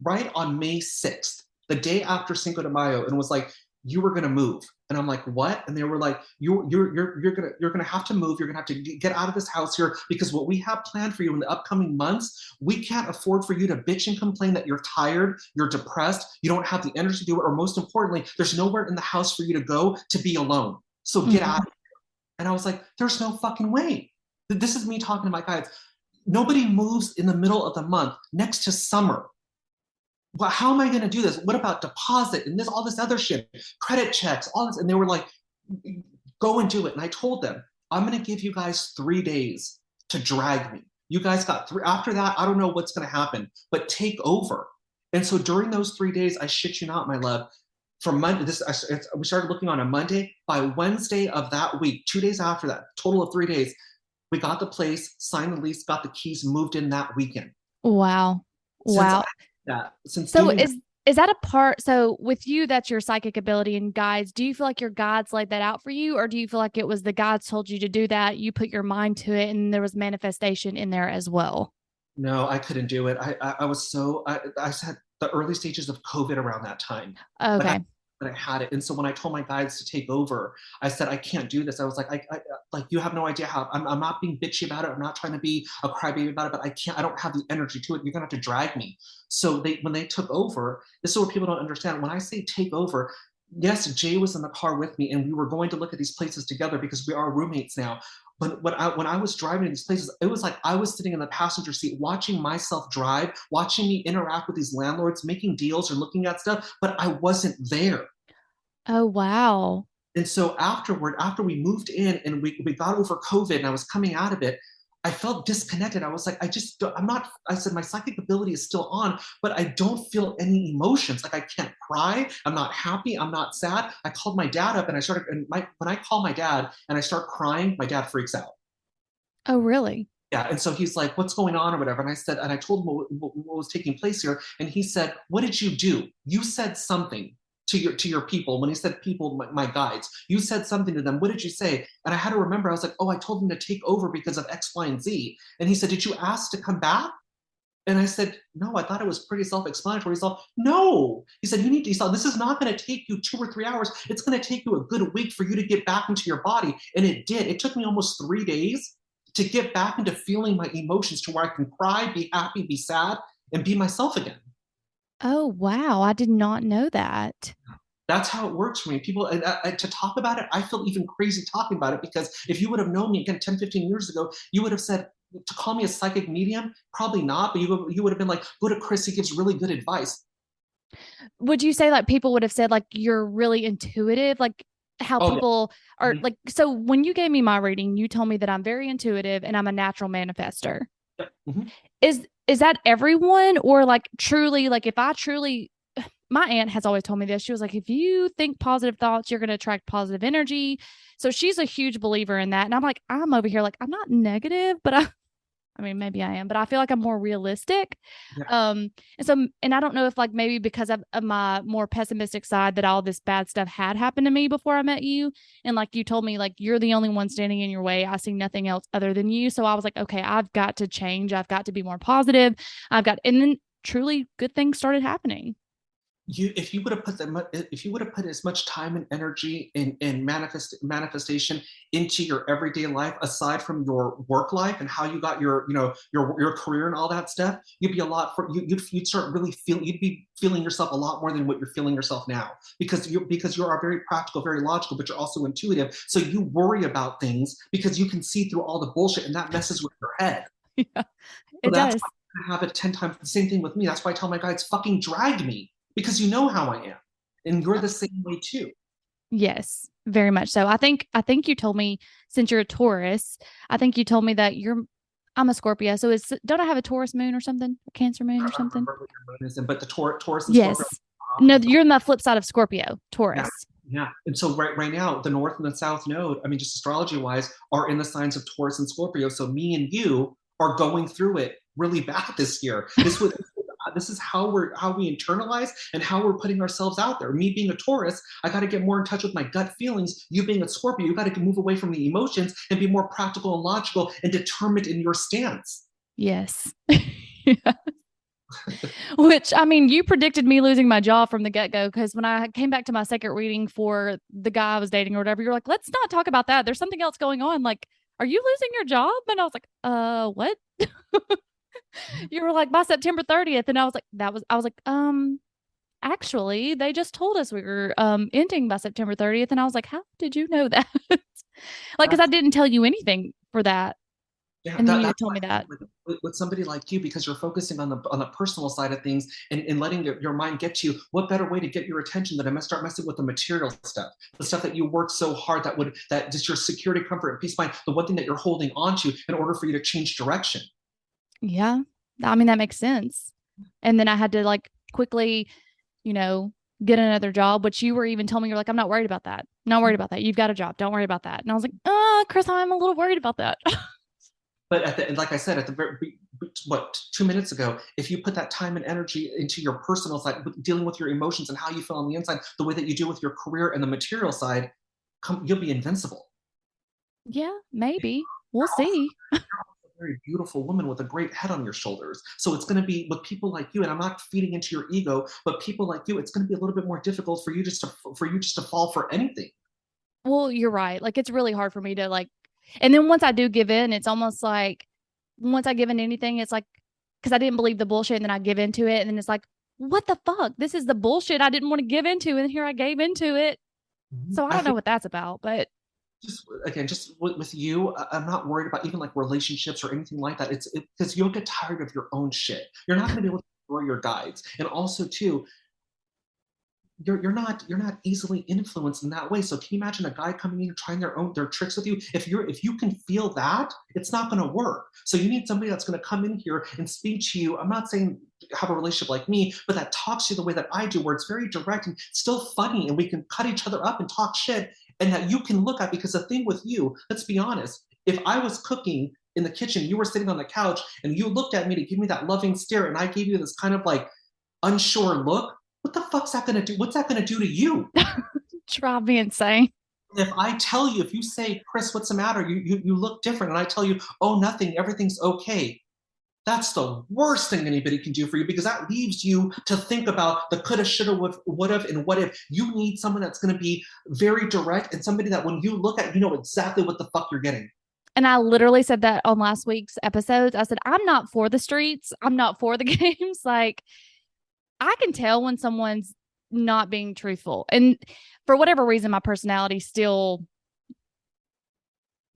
right on May 6th, the day after Cinco de Mayo, and was like, you were gonna move. And I'm like, what? And they were like, you're gonna have to move. You're gonna have to get out of this house here, because what we have planned for you in the upcoming months, we can't afford for you to bitch and complain that you're tired, you're depressed, you don't have the energy to do it, or most importantly, there's nowhere in the house for you to go to be alone. So get Mm-hmm. out. And I was like, there's no fucking way. This is me talking to my guides. Nobody moves in the middle of the month next to summer. Well, how am I going to do this? What about deposit and this, all this other shit, credit checks, all this? And they were like, go and do it. And I told them, I'm going to give you guys 3 days to drag me. You guys got three. After that, I don't know what's going to happen, but take over. And so during those 3 days, I shit you not, my love, from Monday, we started looking on a Monday. By Wednesday of that week, 2 days after that, total of 3 days, we got the place, signed the lease, got the keys, moved in that weekend. Wow. Since Wow. since So doing that, is that a part? So with you, that's your psychic ability and guides. Do you feel like your guides laid that out for you, or do you feel like it was the guides told you to do that? You put your mind to it, and there was manifestation in there as well. no, I couldn't do it. I was so I had the early stages of COVID around that time, but I Okay. but I had it. And so when I told my guides to take over, I said I can't do this. I was like, like you have no idea how. I'm not being bitchy about it. I'm not trying to be a crybaby about it, but I can't. I don't have the energy to it. You're gonna have to drag me. So when they took over, this is what people don't understand. When I say take over, yes, Jay was in the car with me, and we were going to look at these places together because we are roommates now. But when I was driving to these places, it was like I was sitting in the passenger seat watching myself drive, watching me interact with these landlords, making deals or looking at stuff, but I wasn't there. Oh, wow. And so afterward, after we moved in and we got over COVID and I was coming out of it, I felt disconnected. I was like, I'm not, I said, my psychic ability is still on, but I don't feel any emotions. Like I can't cry. I'm not happy. I'm not sad. I called my dad up and I started, when I call my dad and I start crying, my dad freaks out. Oh, really? Yeah. And so he's like, what's going on or whatever. And I said, and I told him what was taking place here. And he said, what did you do? You said something to your people. When he said people, my guides, you said something to them. What did you say? And I had to remember, I was like, oh, I told them to take over because of X, Y, and Z. And he said, did you ask to come back? And I said, no, I thought it was pretty self-explanatory. He's all, no. He said, you need to, this is not going to take you 2 or 3 hours. It's going to take you a good week for you to get back into your body. And it did. It took me almost 3 days to get back into feeling my emotions to where I can cry, be happy, be sad, and be myself again. Oh, wow. I did not know that. That's how it works for me. People, to talk about it, I feel even crazy talking about it, because if you would have known me again 10, 15 years ago, you would have said, to call me a psychic medium, probably not, but you would have been like, go to Chris, he gives really good advice. Would you say like people would have said like you're really intuitive? Like how Oh, yeah. people are Mhm. like, so when you gave me my reading, you told me that I'm very intuitive and I'm a natural manifester. Yeah. Mhm. Is that everyone, or like truly, like if I truly, my aunt has always told me this. She was like, if you think positive thoughts, you're going to attract positive energy. So she's a huge believer in that. And I'm like, I'm over here like, I'm not negative, but I mean, maybe I am, but I feel like I'm more realistic. Yeah. And so, and I don't know if like maybe because of my more pessimistic side that all this bad stuff had happened to me before I met you. And like you told me, like, you're the only one standing in your way. I see nothing else other than you. So I was like, okay, I've got to change. I've got to be more positive. And then truly good things started happening. If you would have put if you would have put as much time and energy in manifestation into your everyday life, aside from your work life and how you got your career and all that stuff, you'd be a lot for you'd start really you'd be feeling yourself a lot more than what you're feeling yourself now, because you are very practical, very logical, but you're also intuitive. So you worry about things because you can see through all the bullshit, and that messes with your head. Yeah, So it that's does. why I have it 10 times. The same thing with me. That's why I tell my guides, fucking drag me, because you know how I am. And you're the same way too. Yes, very much so. I think you told me, since you're a Taurus, I think you told me that I'm a Scorpio. So don't I have a Taurus moon or something? A Cancer moon or I something? remember what your moon is in, but the Taurus and Scorpio Yes. are No, opposites. you're my flip side of Scorpio, Yeah. Taurus. Yeah. And so right now, the North and the South node, I mean, just astrology wise, are in the signs of Taurus and Scorpio. So me and you are going through it really bad this year. This is how we internalize and how we're putting ourselves out there. Me being a Taurus, I got to get more in touch with my gut feelings. You being a Scorpio, you got to move away from the emotions and be more practical and logical and determined in your stance. Yes. Yeah. Which, I mean, you predicted me losing my job from the get go because when I came back to my second reading for the guy I was dating or whatever, you're like, let's not talk about that. There's something else going on. Like, are you losing your job? And I was like, what? You were like, by September 30th. And I was like, actually, they just told us we were ending by September 30th. And I was like, how did you know that? Like, because I That's didn't tell you anything for that. yeah, And then you had that's told why me that. with somebody like you, because you're focusing on the personal side of things and letting your mind get to you. What better way to get your attention than to start messing with the material stuff, the stuff that you work so hard that just your security, comfort, and peace of mind, the one thing that you're holding on to in order for you to change direction. Yeah. I mean, that makes sense. And then I had to like quickly, you know, get another job, which you were even telling me, you're like, I'm not worried about that. Not worried about that. You've got a job. Don't worry about that. And I was like, Chris, I'm a little worried about that. But like I said, at the very, what, 2 minutes ago, if you put that time and energy into your personal side, dealing with your emotions and how you feel on the inside, the way that you do with your career and the material side, you'll be invincible. Yeah, maybe. We'll see. A very beautiful woman with a great head on your shoulders. So it's going to be with people like you, and I'm not feeding into your ego, but people like you, it's going to be a little bit more difficult for you just to fall for anything. Well, you're right. Like it's really hard for me to like, and then once I do give in, it's almost like once I give in anything, it's like because I didn't believe the bullshit and then I give into it. And then it's like, what the fuck? This is the bullshit I didn't want to give into. And here I gave into it. So I I don't know think what that's about, but just again, just with you, I'm not worried about even like relationships or anything like that. It's because you'll get tired of your own shit. You're not going to be able to ignore your guides, and also too, you're not easily influenced in that way. So can you imagine a guy coming in and trying their tricks with you? If you can feel that, it's not going to work. So you need somebody that's going to come in here and speak to you. I'm not saying have a relationship like me, but that talks to you the way that I do, where it's very direct and still funny, and we can cut each other up and talk shit, and that you can look at. Because the thing with you, let's be honest, if I was cooking in the kitchen, you were sitting on the couch, and you looked at me to give me that loving stare, and I gave you this kind of like unsure look, what the fuck's that gonna do? What's that gonna do to you? drive me insane. If I tell you, if you say, Chris, what's the matter? You look different, and I tell you, oh, nothing, everything's okay. That's the worst thing anybody can do for you, because that leaves you to think about the coulda, shoulda, would have, and what if. You need someone that's going to be very direct, and somebody that when you look at, you know exactly what the fuck you're getting. And I literally said that on last week's episodes. I said, I'm not for the streets. I'm not for the games. Like, I can tell when someone's not being truthful. And for whatever reason, my personality still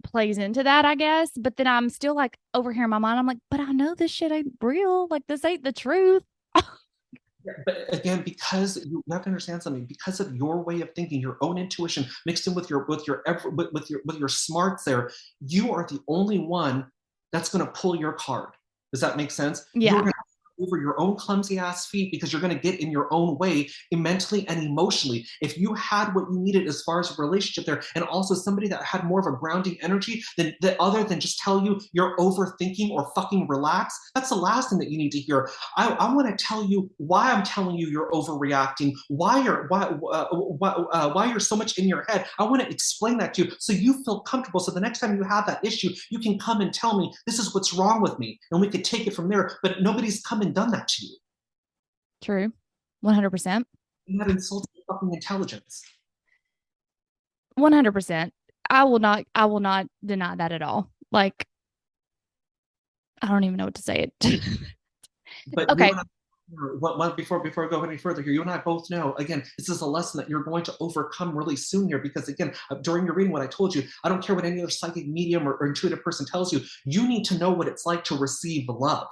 plays into that, I guess. But then I'm still like over here in my mind, I'm like, but I know this shit ain't real. Like, this ain't the truth. Yeah, but again, because you have to understand something, because of your way of thinking, your own intuition mixed in with your smarts, there, you are the only one that's going to pull your card. Does that make sense? You're Yeah. going to over your own clumsy ass feet, because you're going to get in your own way mentally and emotionally. If you had what you needed as far as a relationship there, and also somebody that had more of a grounding energy than that, other than just tell you you're overthinking or fucking relax, that's the last thing that you need to hear. I want to tell you why I'm telling you you're overreacting, why you're so much in your head. I want to explain that to you so you feel comfortable. So the next time you have that issue, you can come and tell me this is what's wrong with me, and we could take it from there. But nobody's come and done that to you. True. 100%. You have insulted fucking intelligence. 100%. I will not deny that at all. Like, I don't even know what to say it. But you Okay. and I, before I go any further here, you and I both know, again, this is a lesson that you're going to overcome really soon here, because again, during your reading, what I told you, I don't care what any other psychic medium or intuitive person tells you, you need to know what it's like to receive love.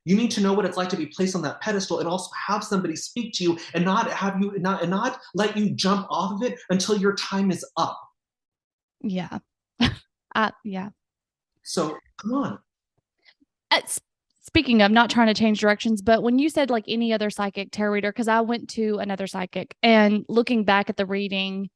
You need to know what it's like to be placed on that pedestal, and also have somebody speak to you and not let you jump off of it until your time is up. Yeah. Yeah. So come on. Uh, Speaking of not trying to change directions, but when you said like any other psychic tarot reader, because I went to another psychic and looking back at the reading,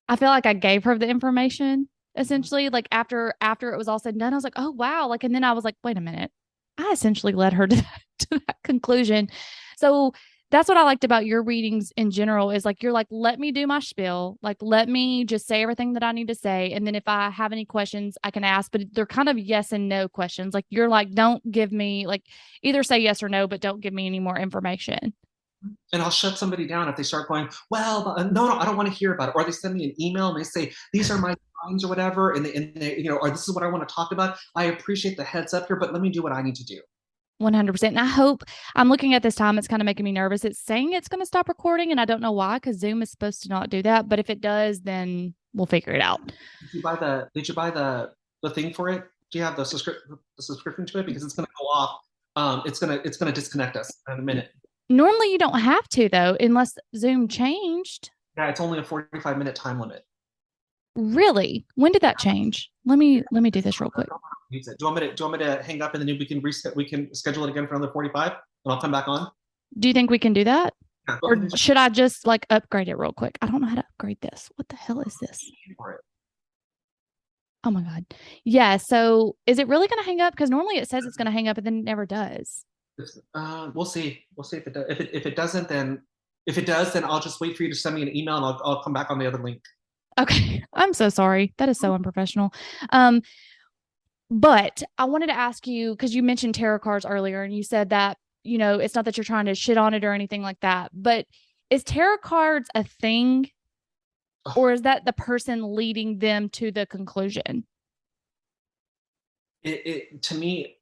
I feel like I gave her the information essentially. Like after it was all said and done, I was like, oh wow. Like, and then I was like, wait a minute. I essentially led her to to that conclusion. So that's what I liked about your readings in general is like, you're like, let me do my spiel. Like, let me just say everything that I need to say. And then if I have any questions, I can ask, but they're kind of yes and no questions. Like, you're like, don't give me, like, either say yes or no, but don't give me any more information. And I'll shut somebody down if they start going, well, no, I don't want to hear about it. Or they send me an email and they say, these are my signs or whatever. And they, or this is what I want to talk about. I appreciate the heads up here, but let me do what I need to do. 100%. And I hope I'm looking at this time. It's kind of making me nervous. It's saying it's going to stop recording, and I don't know why, because Zoom is supposed to not do that. But if it does, then we'll figure it out. Did you buy the thing for it? Do you have the subscription to it? Because it's going to go off. It's gonna disconnect us in a minute. Normally, you don't have to, though, unless Zoom changed. Yeah, it's only a 45-minute time limit. Really? When did that change? Let me do this real quick. Use it. Do you want me to hang up and then we can schedule it again for another 45 and I'll come back on? Do you think we can do that? Yeah, Or should I just like upgrade it real quick? I don't know how to upgrade this. What the hell is this? Oh my God. Yeah. So is it really going to hang up? Because normally it says it's going to hang up and then it never does. We'll see. We'll see if it does. If it doesn't, then if it does, then I'll just wait for you to send me an email and I'll come back on the other link. Okay. I'm so sorry. That is so unprofessional. But I wanted to ask you, because you mentioned tarot cards earlier and you said that, it's not that you're trying to shit on it or anything like that, but is tarot cards a thing, or is that the person leading them to the conclusion? To me,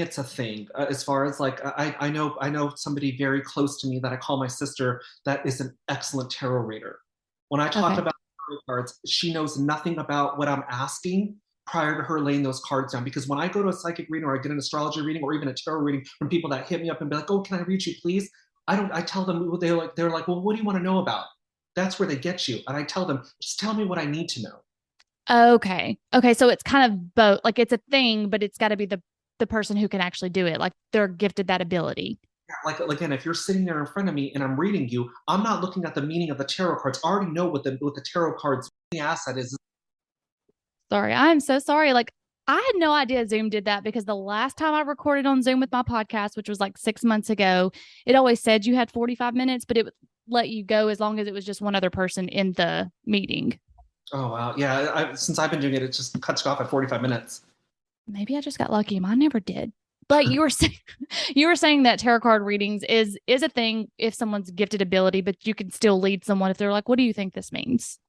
it's a thing. As far as like, I know somebody very close to me that I call my sister that is an excellent tarot reader. When I talk about tarot cards, she knows nothing about what I'm asking prior to her laying those cards down. Because when I go to a psychic reading or I get an astrology reading or even a tarot reading from people that hit me up and be like, "Oh, can I read you, please?" I tell them, they're like, "Well, what do you want to know about?" That's where they get you. And I tell them, just tell me what I need to know. Okay. So it's kind of both. Like, it's a thing, but it's got to be the person who can actually do it. Like, they're gifted that ability. Yeah, like again, if you're sitting there in front of me and I'm reading you, I'm not looking at the meaning of the tarot cards. I already know what the tarot cards the asset is. Sorry. I'm so sorry. Like, I had no idea Zoom did that, because the last time I recorded on Zoom with my podcast, which was like 6 months ago, it always said you had 45 minutes, but it would let you go as long as it was just one other person in the meeting. Oh wow, yeah. Since I've been doing it, it just cuts off at 45 minutes. Maybe I just got lucky. Mine never did. But you were saying that tarot card readings is a thing if someone's gifted ability, but you can still lead someone if they're like, "What do you think this means?"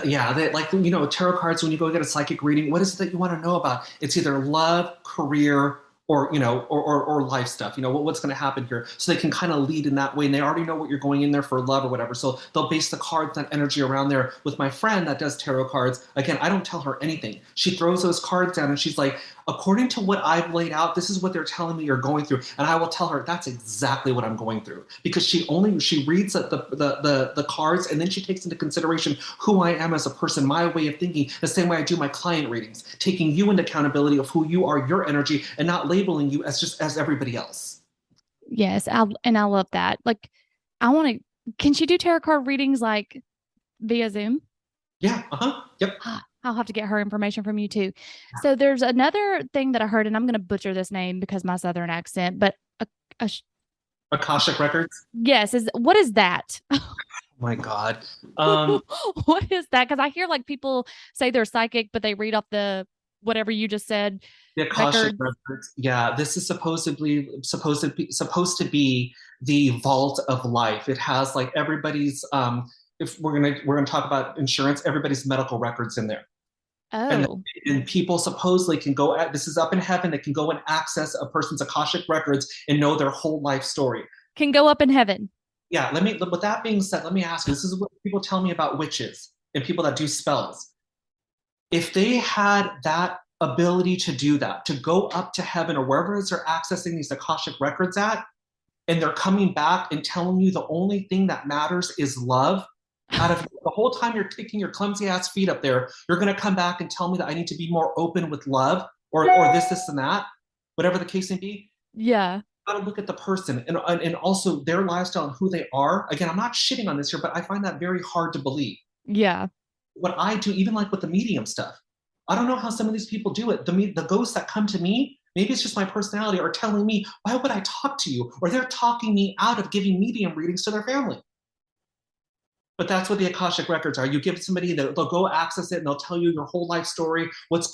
Yeah, like tarot cards. When you go get a psychic reading, what is it that you want to know about? It's either love, career, or or life stuff. What's going to happen here, so they can kind of lead in that way, and they already know what you're going in there for, love or whatever. So they'll base the cards, that energy around there. With my friend that does tarot cards, again, I don't tell her anything. She throws those cards down and she's like, according to what I've laid out, this is what they're telling me you're going through. And I will tell her that's exactly what I'm going through, because she reads the cards, and then she takes into consideration who I am as a person, my way of thinking, the same way I do my client readings, taking you into accountability of who you are, your energy, and not labeling you as just as everybody else. Yes, I love that. Like, I want to. Can she do tarot card readings like via Zoom? Yeah. Yep. I'll have to get her information from you too. So there's another thing that I heard, and I'm going to butcher this name because my Southern accent, but Akashic records. Yes. What is that? Oh my God. What is that? Because I hear like people say they're psychic, but they read off the whatever you just said. The Akashic records. Yeah, this is supposed to be the vault of life. It has like everybody's. If we're gonna talk about insurance, everybody's medical records in there. Oh. And people supposedly can go at this is up in heaven. They can go and access a person's Akashic records and know their whole life story. Can go up in heaven. Yeah. With that being said, let me ask you, this is what people tell me about witches and people that do spells. If they had that ability to do that, to go up to heaven or wherever it is they're accessing these Akashic records at, and they're coming back and telling you the only thing that matters is love, out of the whole time you're kicking your clumsy ass feet up there, you're going to come back and tell me that I need to be more open with love, or this and that, whatever the case may be. Yeah. You got to look at the person and also their lifestyle and who they are. Again, I'm not shitting on this here, but I find that very hard to believe. Yeah. What I do, even like with the medium stuff, I don't know how some of these people do it. The ghosts that come to me, Maybe it's just my personality or telling me, why would I talk to you? Or they're talking me out of giving medium readings to their family. But that's what the Akashic records are. You give somebody that they'll go access it and they'll tell you your whole life story, what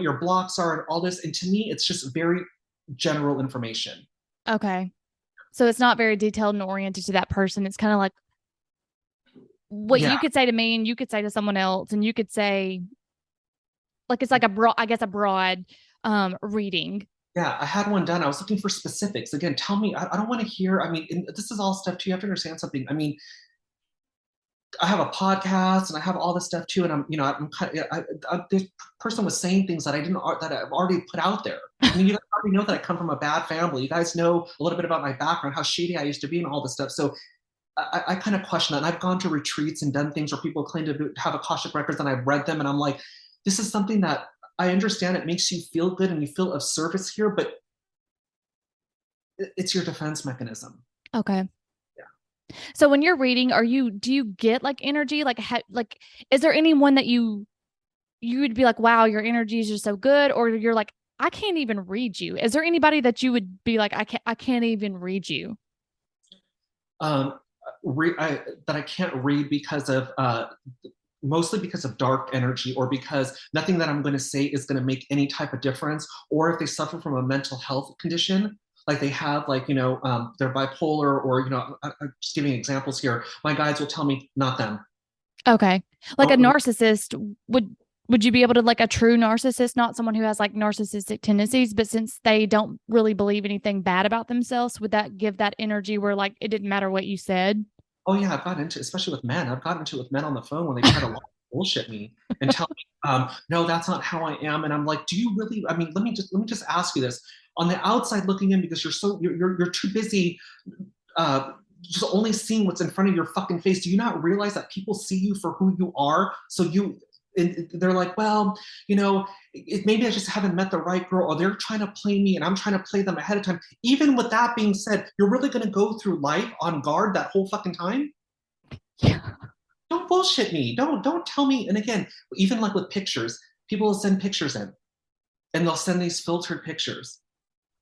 your blocks are and all this. And to me, it's just very general information. Okay. So it's not very detailed and oriented to that person. It's kind of like what Yeah. you could say to me and you could say to someone else, and you could say, like, it's like a broad, I guess, a broad reading. Yeah, I had one done. I was looking for specifics. Again, tell me, I don't want to hear. I mean, this is all stuff too. You have to understand something. I mean, I have a podcast and I have all this stuff too. And I'm kind of, this person was saying things that that I've already put out there. I mean, you guys already know that I come from a bad family. You guys know a little bit about my background, how shady I used to be and all this stuff. So I kind of question that. And I've gone to retreats and done things where people claim to have Akashic records and I've read them. And I'm like, this is something that I understand. It makes you feel good and you feel of service here, but it's your defense mechanism. Okay. Yeah. So when you're reading, do you get like energy? Like, is there anyone that you would be like, wow, your energy is just so good? Or you're like, I can't even read you. Is there anybody that you would be like, I can't even read you? Um, that I can't read because of mostly because of dark energy or because nothing that I'm going to say is going to make any type of difference, or if they suffer from a mental health condition, like they have they're bipolar or I'm just giving examples here. My guides will tell me not them. Okay. Like a Don't, narcissist, would you be able to, like a true narcissist, not someone who has like narcissistic tendencies, but since they don't really believe anything bad about themselves, would that give that energy where like it didn't matter what you said? oh yeah, I've gotten into, especially with men. I've gotten into it with men on the phone when they try to bullshit me and tell me, no, that's not how I am. And I'm like, do you really? I mean, let me just ask you this. On the outside looking in, because you're too busy just only seeing what's in front of your fucking face. Do you not realize that people see you for who you are? So they're like, well, maybe I just haven't met the right girl, or they're trying to play me and I'm trying to play them ahead of time. Even with that being said, you're really going to go through life on guard that whole fucking time? Yeah. Don't bullshit me. Don't tell me. And again, even like with pictures, people will send pictures in and they'll send these filtered pictures.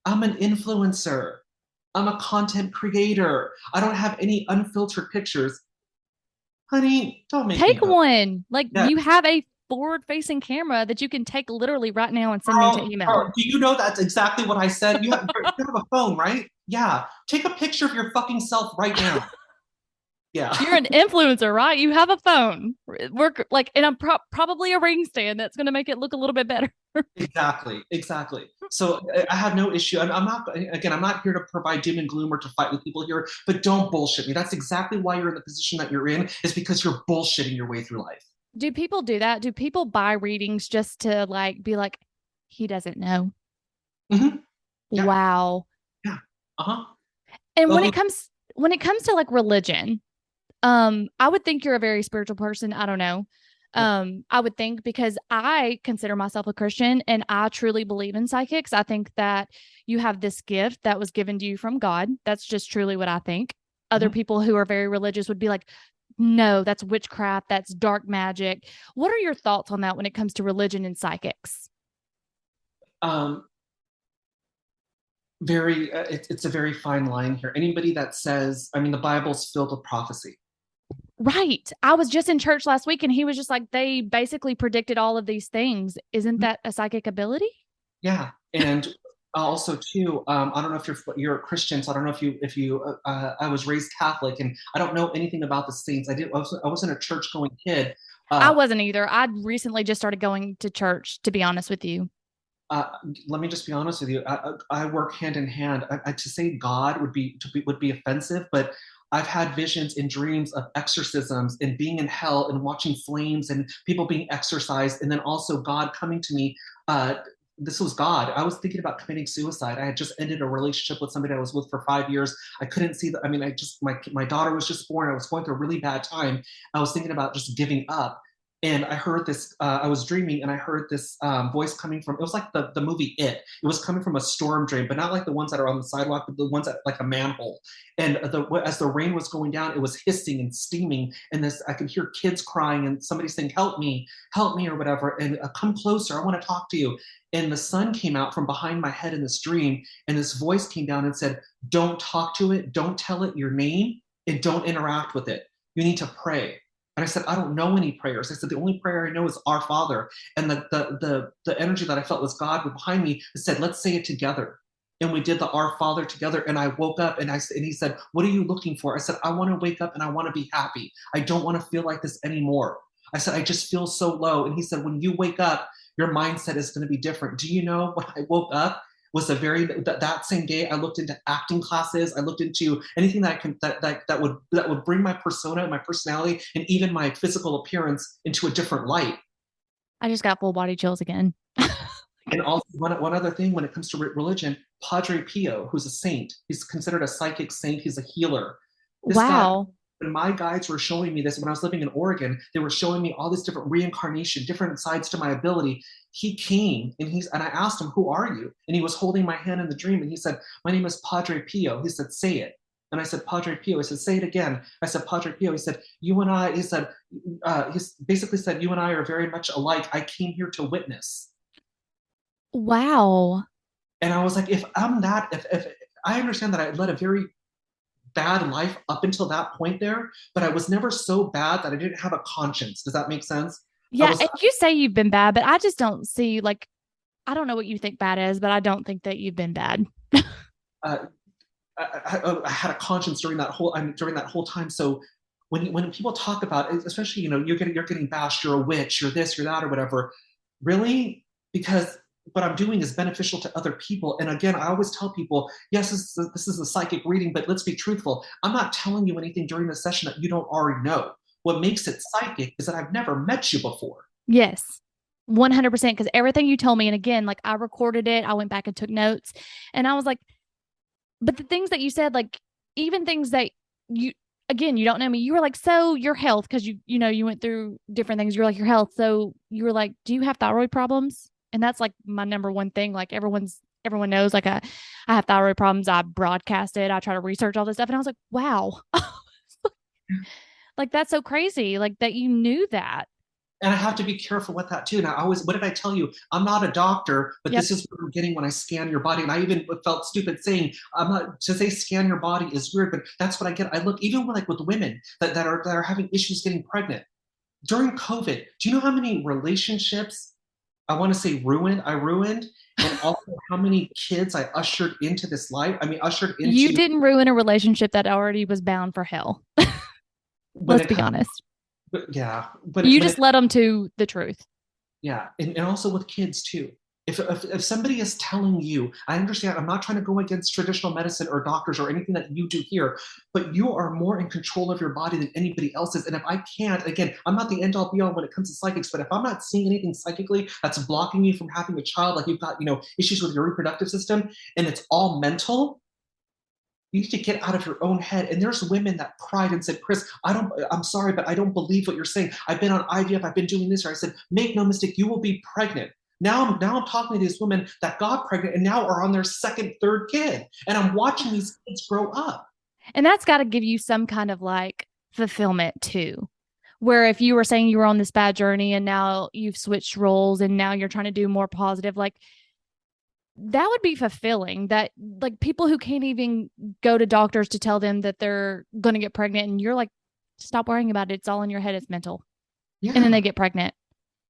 I'm an influencer. I'm a content creator. I don't have any unfiltered pictures. Honey, don't make me Take go. one. Like Yeah. you have a forward facing camera that you can take literally right now and send me to email. Do you know that's exactly what I said? You have a phone, right? Yeah. Take a picture of your fucking self right now. Yeah. You're an influencer, right? You have a phone. Work like, and I'm probably a ring stand that's going to make it look a little bit better. Exactly. So I have no issue. I'm not here to provide doom and gloom or to fight with people here, but don't bullshit me. That's exactly why you're in the position that you're in, is because you're bullshitting your way through life. Do people do that? Do people buy readings just to like be like, he doesn't know? Mm-hmm. Yeah. Wow. Yeah. Uh-huh. And Well, when it comes to like religion, I would think you're a very spiritual person. I don't know. yeah. I would think, because I consider myself a Christian and I truly believe in psychics. I think that you have this gift that was given to you from God. That's just truly what I think. Other Mm-hmm. people who are very religious would be like, no, that's witchcraft, that's dark magic. What are your thoughts on that when it comes to religion and psychics? Um, it's a very fine line here. Anybody that says, I mean, the Bible's filled with prophecy. Right. I was just in church last week and he was just like, they basically predicted all of these things. Isn't that a psychic ability? Yeah, and also too, I don't know if you're a Christian, so I don't know I was raised Catholic, and I don't know anything about the saints. I wasn't a church going kid. I Uh, wasn't either. I recently just started going to church, to be honest with you. uh, Let me just be honest with you. I work hand in hand. To say God would be offensive, but I've had visions and dreams of exorcisms and being in hell and watching flames and people being exorcised, and then also God coming to me. This was God. I was thinking about committing suicide. I had just ended a relationship with somebody I was with for 5 years. I couldn't see I mean, my daughter was just born. I was going through a really bad time. I was thinking about just giving up. and I heard this. I was dreaming, and I heard this voice coming from. It was like the movie It. It was coming from a storm drain, but not like the ones that are on the sidewalk, but the ones that like a manhole. And as the rain was going down, it was hissing and steaming, and this I could hear kids crying, and somebody saying, help me," or whatever, and come closer. I want to talk to you. And the sun came out from behind my head in this dream, and this voice came down and said, "Don't talk to it. Don't tell it your name, and don't interact with it. You need to pray." And I said, "I don't know any prayers." I said, "The only prayer I know is Our Father." And the energy that I felt was God behind me said, "Let's say it together." And we did the Our Father together. And I woke up, and he said, "What are you looking for?" I said, "I want to wake up and I want to be happy. I don't want to feel like this anymore." I said, "I just feel so low." And he said, "When you wake up, your mindset is going to be different." Do you know, when I woke up, was that same day I looked into acting classes. I looked into anything that I can that would bring my persona, my personality, and even my physical appearance into a different light. I just got full body chills again. And also one other thing when it comes to religion, Padre Pio, who's a saint, he's considered a psychic saint. He's a healer. This guy, Wow. when my guides were showing me this when I was living in Oregon, they were showing me all these different reincarnation, different sides to my ability. He came and I asked him, "Who are you?" And he was holding my hand in the dream, and he said, "My name is Padre Pio." He said, "Say it." And I said, "Padre Pio." He said, "Say it again." I said, "Padre Pio." He said, "You and I," he said, he basically said, "You and I are very much alike. I came here to witness." Wow. And I was like, if I'm that, if I understand that I led a very bad life up until that point there, but I was never so bad that I didn't have a conscience. Does that make sense? I Yeah, was, and you say you've been bad, but I just don't see like I don't know what you think bad is, but I don't think that you've been bad. uh, I had a conscience during that whole time. So when people talk about it, especially you're getting bashed, you're a witch, you're this, you're that, or whatever. Really, because what I'm doing is beneficial to other people. And again, I always tell people, yes, this is a psychic reading, but let's be truthful. I'm not telling you anything during the session that you don't already know. What makes it psychic is that I've never met you before. Yes. 100% because everything you told me and again like I recorded it, I went back and took notes and I was like but the things that you said like even things that you again you don't know me you were like so your health because you went through different things you're like your health so you were like do you have thyroid problems and that's like my number one thing like everyone knows like I have thyroid problems I broadcast it I try to research all this stuff and I was like wow like that's so crazy like that you knew that. And I have to be careful with that too. Now, what did I tell you? I'm not a doctor, but Yep. this is what I'm getting when I scan your body. And I even felt stupid saying, I'm not to say scan your body is weird, but that's what I get. I look even like with women that are having issues getting pregnant during COVID. Do you know how many relationships I want to say ruined? I ruined, and also how many kids I ushered into this life. I mean, ushered You into didn't ruin a relationship that already was bound for hell. when Let's it be comes. honest. Yeah, You when just it led them to the truth. Yeah, and also with kids too. If somebody is telling you, I understand, I'm not trying to go against traditional medicine or doctors or anything that you do here, but you are more in control of your body than anybody else is. And if I can't, again, I'm not the end all be all when it comes to psychics, but if I'm not seeing anything psychically that's blocking you from having a child, like you've got, issues with your reproductive system, and it's all mental, you need to get out of your own head. And there's women that cried and said, "Chris, I'm sorry, but I don't believe what you're saying. I've been on IVF, I've been doing this." Or I said, "Make no mistake, you will be pregnant." Now I'm talking to these women that got pregnant and now are on their second, third kid. And I'm watching these kids grow up. And that's got to give you some kind of like fulfillment too. Where if you were saying you were on this bad journey and now you've switched roles and now you're trying to do more positive, like that would be fulfilling that like people who can't even go to doctors to tell them that they're going to get pregnant and you're like, stop worrying about it. It's all in your head. It's mental. And then they Yeah. get pregnant.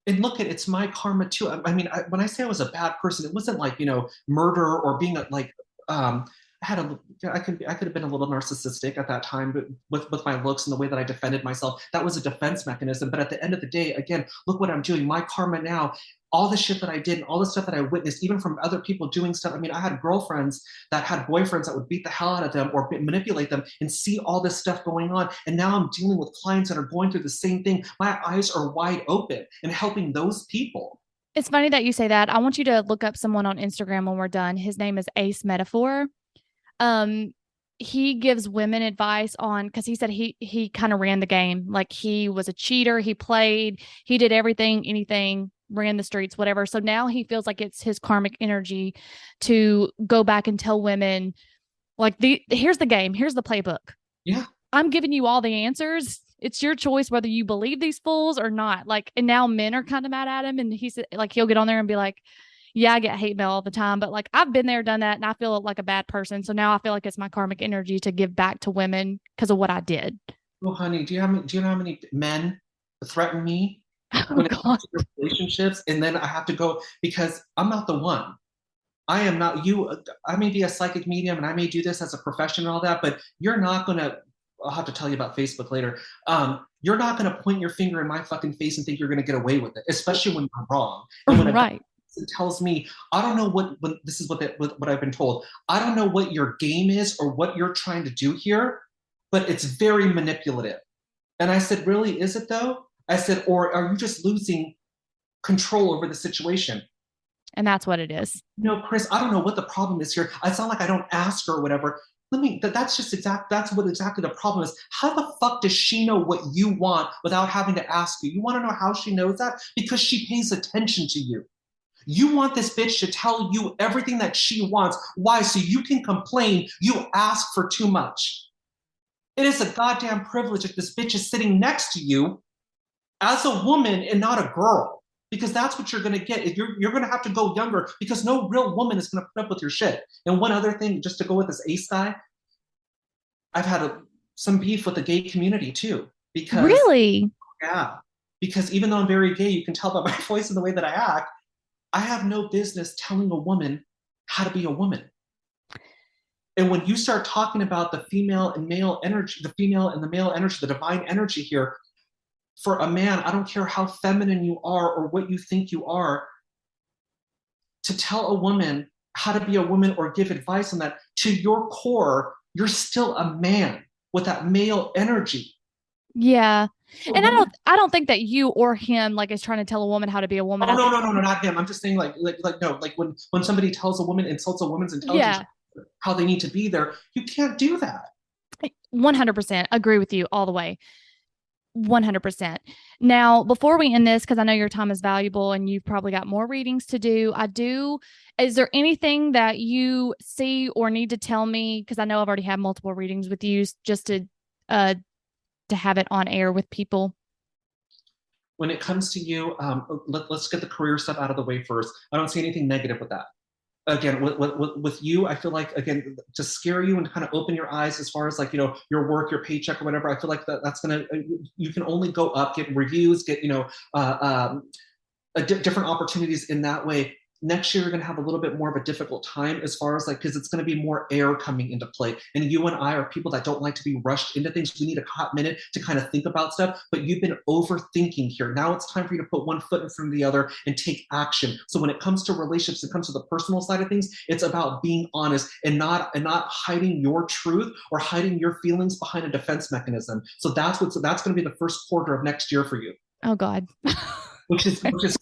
And look, it's my karma too. I mean, when I say I was a bad person, it wasn't like, murder or being like, I had a, I could have been a little narcissistic at that time, but with my looks and the way that I defended myself, that was a defense mechanism. But at the end of the day, again, look what I'm doing. My karma now, all the shit that I did and all the stuff that I witnessed, even from other people doing stuff. I mean, I had girlfriends that had boyfriends that would beat the hell out of them or manipulate them and see all this stuff going on. And now I'm dealing with clients that are going through the same thing. My eyes are wide open and helping those people. It's funny that you say that. I want you to look up someone on Instagram when we're done. His name is Ace Metaphor. Um, he gives women advice on, because he said he kind of ran the game. Like, he was a cheater, he played, he did everything, anything, ran the streets, whatever. So now he feels like it's his karmic energy to go back and tell women, like, here's the game, here's the playbook. Yeah. I'm giving you all the answers. It's your choice whether you believe these fools or not. Like, and now men are kind of mad at him. And he said, like, he'll get on there and be like, yeah, I get hate mail all the time, but like, I've been there, done that, and I feel like a bad person. So now I feel like it's my karmic energy to give back to women because of what I did. Well, honey, do you know how many men threaten me Oh, when it comes God. to relationships? And then I have to go because I'm not the one. I am not you. I may be a psychic medium and I may do this as a profession and all that, but you're not going to. I'll have to tell you about Facebook later. You're not going to point your finger in my fucking face and think you're going to get away with it, especially when you're wrong. And when a guy Right. tells me, I don't know what this is what I've been told. I don't know what your game is or what you're trying to do here, but it's very manipulative. And I said, really, is it though? I said, or are you just losing control over the situation? And that's what it is. No, Chris, I don't know what the problem is here. It's not like I don't ask her or whatever. That's just that's what exactly the problem is. How the fuck does she know what you want without having to ask you? You want to know how she knows that? Because she pays attention to you. You want this bitch to tell you everything that she wants. Why? So you can complain you ask for too much. It is a goddamn privilege if this bitch is sitting next to you as a woman and not a girl. Because that's what you're going to get. If you're going to have to go younger because no real woman is going to put up with your shit. And one other thing, just to go with this ace guy, I've had some beef with the gay community too. Because, Really? yeah, because even though I'm very gay, you can tell by my voice and the way that I act, I have no business telling a woman how to be a woman. And when you start talking about the female and male energy, the female and the male energy, the divine energy here, for a man, I don't care how feminine you are or what you think you are, to tell a woman how to be a woman or give advice on that, to your core, you're still a man with that male energy. Yeah. A And woman, I don't think that you or him like is trying to tell a woman how to be a woman. oh I no, think, no, no, no, not him. I'm just saying like no, like when somebody tells a woman, insults a woman's intelligence, yeah, how they need to be there, you can't do that. 100% agree with you all the way. 100%. Now, before we end this, because I know your time is valuable and you've probably got more readings to do, is there anything that you see or need to tell me? Because I know I've already had multiple readings with you, just uh, to have it on air with people. When it comes to you, let's get the career stuff out of the way first. I don't see anything negative with that. Again, with you, I feel like, again, to scare you and kind of open your eyes as far as like, your work, your paycheck or whatever, I feel like that's going to, you can only go up, get reviews, get, different opportunities in that way. Next year, you're going to have a little bit more of a difficult time as far as like, because it's going to be more air coming into play. And you and I are people that don't like to be rushed into things. We need a hot minute to kind of think about stuff, but you've been overthinking here. Now it's time for you to put one foot in front of the other and take action. So when it comes to relationships, it comes to the personal side of things, it's about being honest and not hiding your truth or hiding your feelings behind a defense mechanism. So that's going to be the first quarter of next year for you, Oh, God. which is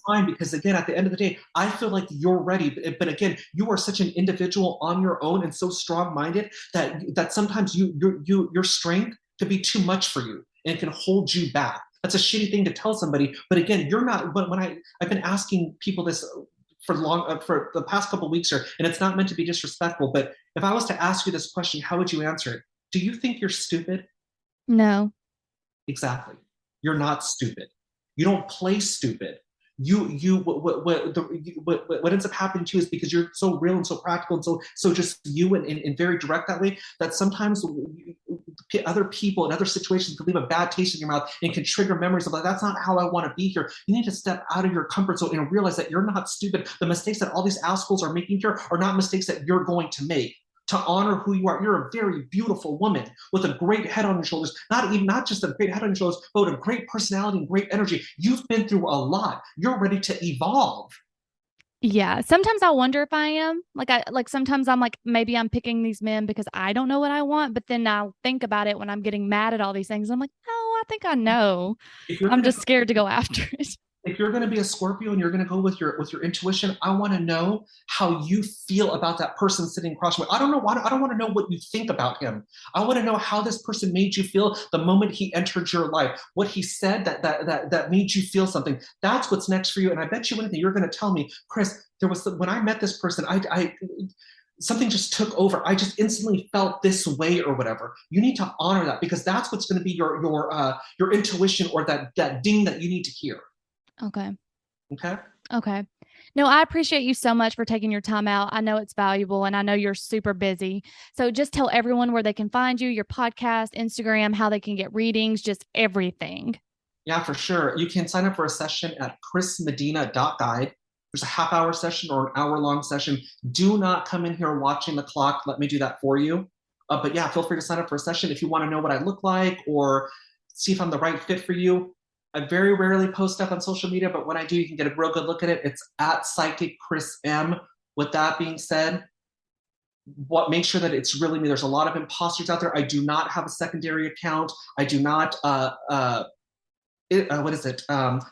fine because again at the end of the day I feel like you're ready, but again you are such an individual on your own and so strong-minded that sometimes your strength could be too much for you and can hold you back. That's a shitty thing to tell somebody, but again you're not. When I've been asking people this for the past couple of weeks here, and it's not meant to be disrespectful, but if I was to ask you this question, how would you answer it? Do you think you're stupid? No. Exactly. You're not stupid. You don't play stupid. You what ends up happening to you is because you're so real and so practical and so just you and very direct that way that sometimes other people and other situations can leave a bad taste in your mouth and can trigger memories of like that's not how I want to be here. You need to step out of your comfort zone and realize that you're not stupid. The mistakes that all these assholes are making here are not mistakes that you're going to make. To honor who you are. You're a very beautiful woman with a great head on your shoulders. Not just a great head on your shoulders, but with a great personality and great energy. You've been through a lot. You're ready to evolve. Yeah. Sometimes I wonder if I am. Sometimes I'm like, maybe I'm picking these men because I don't know what I want. But then I'll think about it when I'm getting mad at all these things. I'm like, no, I think I know. If you're I'm gonna just scared to go after it. if you're going to be a Scorpio and you're going to go with your intuition, I want to know how you feel about that person sitting across from you. I don't know why. I don't want to know what you think about him. I want to know how this person made you feel the moment he entered your life. What he said that made you feel something. That's what's next for you. And I bet you anything, you're going to tell me, Chris, when I met this person, I something just took over. I just instantly felt this way or whatever. You need to honor that, because that's what's going to be your intuition, or that ding that you need to hear. Okay. Okay. Okay. No, I appreciate you so much for taking your time out. I know it's valuable, and I know you're super busy. So just tell everyone where they can find you, your podcast, Instagram, how they can get readings, just everything. Yeah, for sure. You can sign up for a session at chrismedina.guide. There's a half-hour session or an hour-long session. Do not come in here watching the clock. Let me do that for you. But yeah, feel free to sign up for a session if you want to know what I look like or see if I'm the right fit for you. I very rarely post stuff on social media, but when I do, you can get a real good look at it. It's at Psychic Chris M. With that being said, make sure that it's really me. There's a lot of imposters out there. I do not have a secondary account. I do not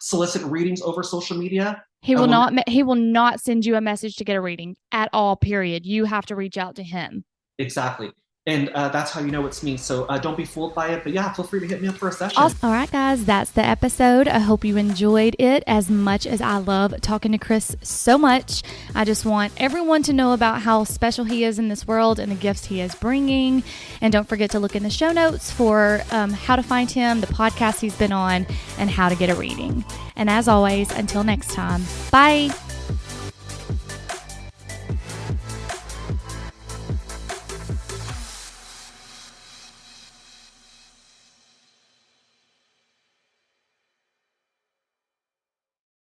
solicit readings over social media. He will not send you a message to get a reading at all, period. You have to reach out to him. Exactly. And that's how you know it's me. So don't be fooled by it. But yeah, feel free to hit me up for a session. Awesome. All right, guys, that's the episode. I hope you enjoyed it as much as I love talking to Chris so much. I just want everyone to know about how special he is in this world and the gifts he is bringing. And don't forget to look in the show notes for how to find him, the podcast he's been on, and how to get a reading. And as always, until next time, bye.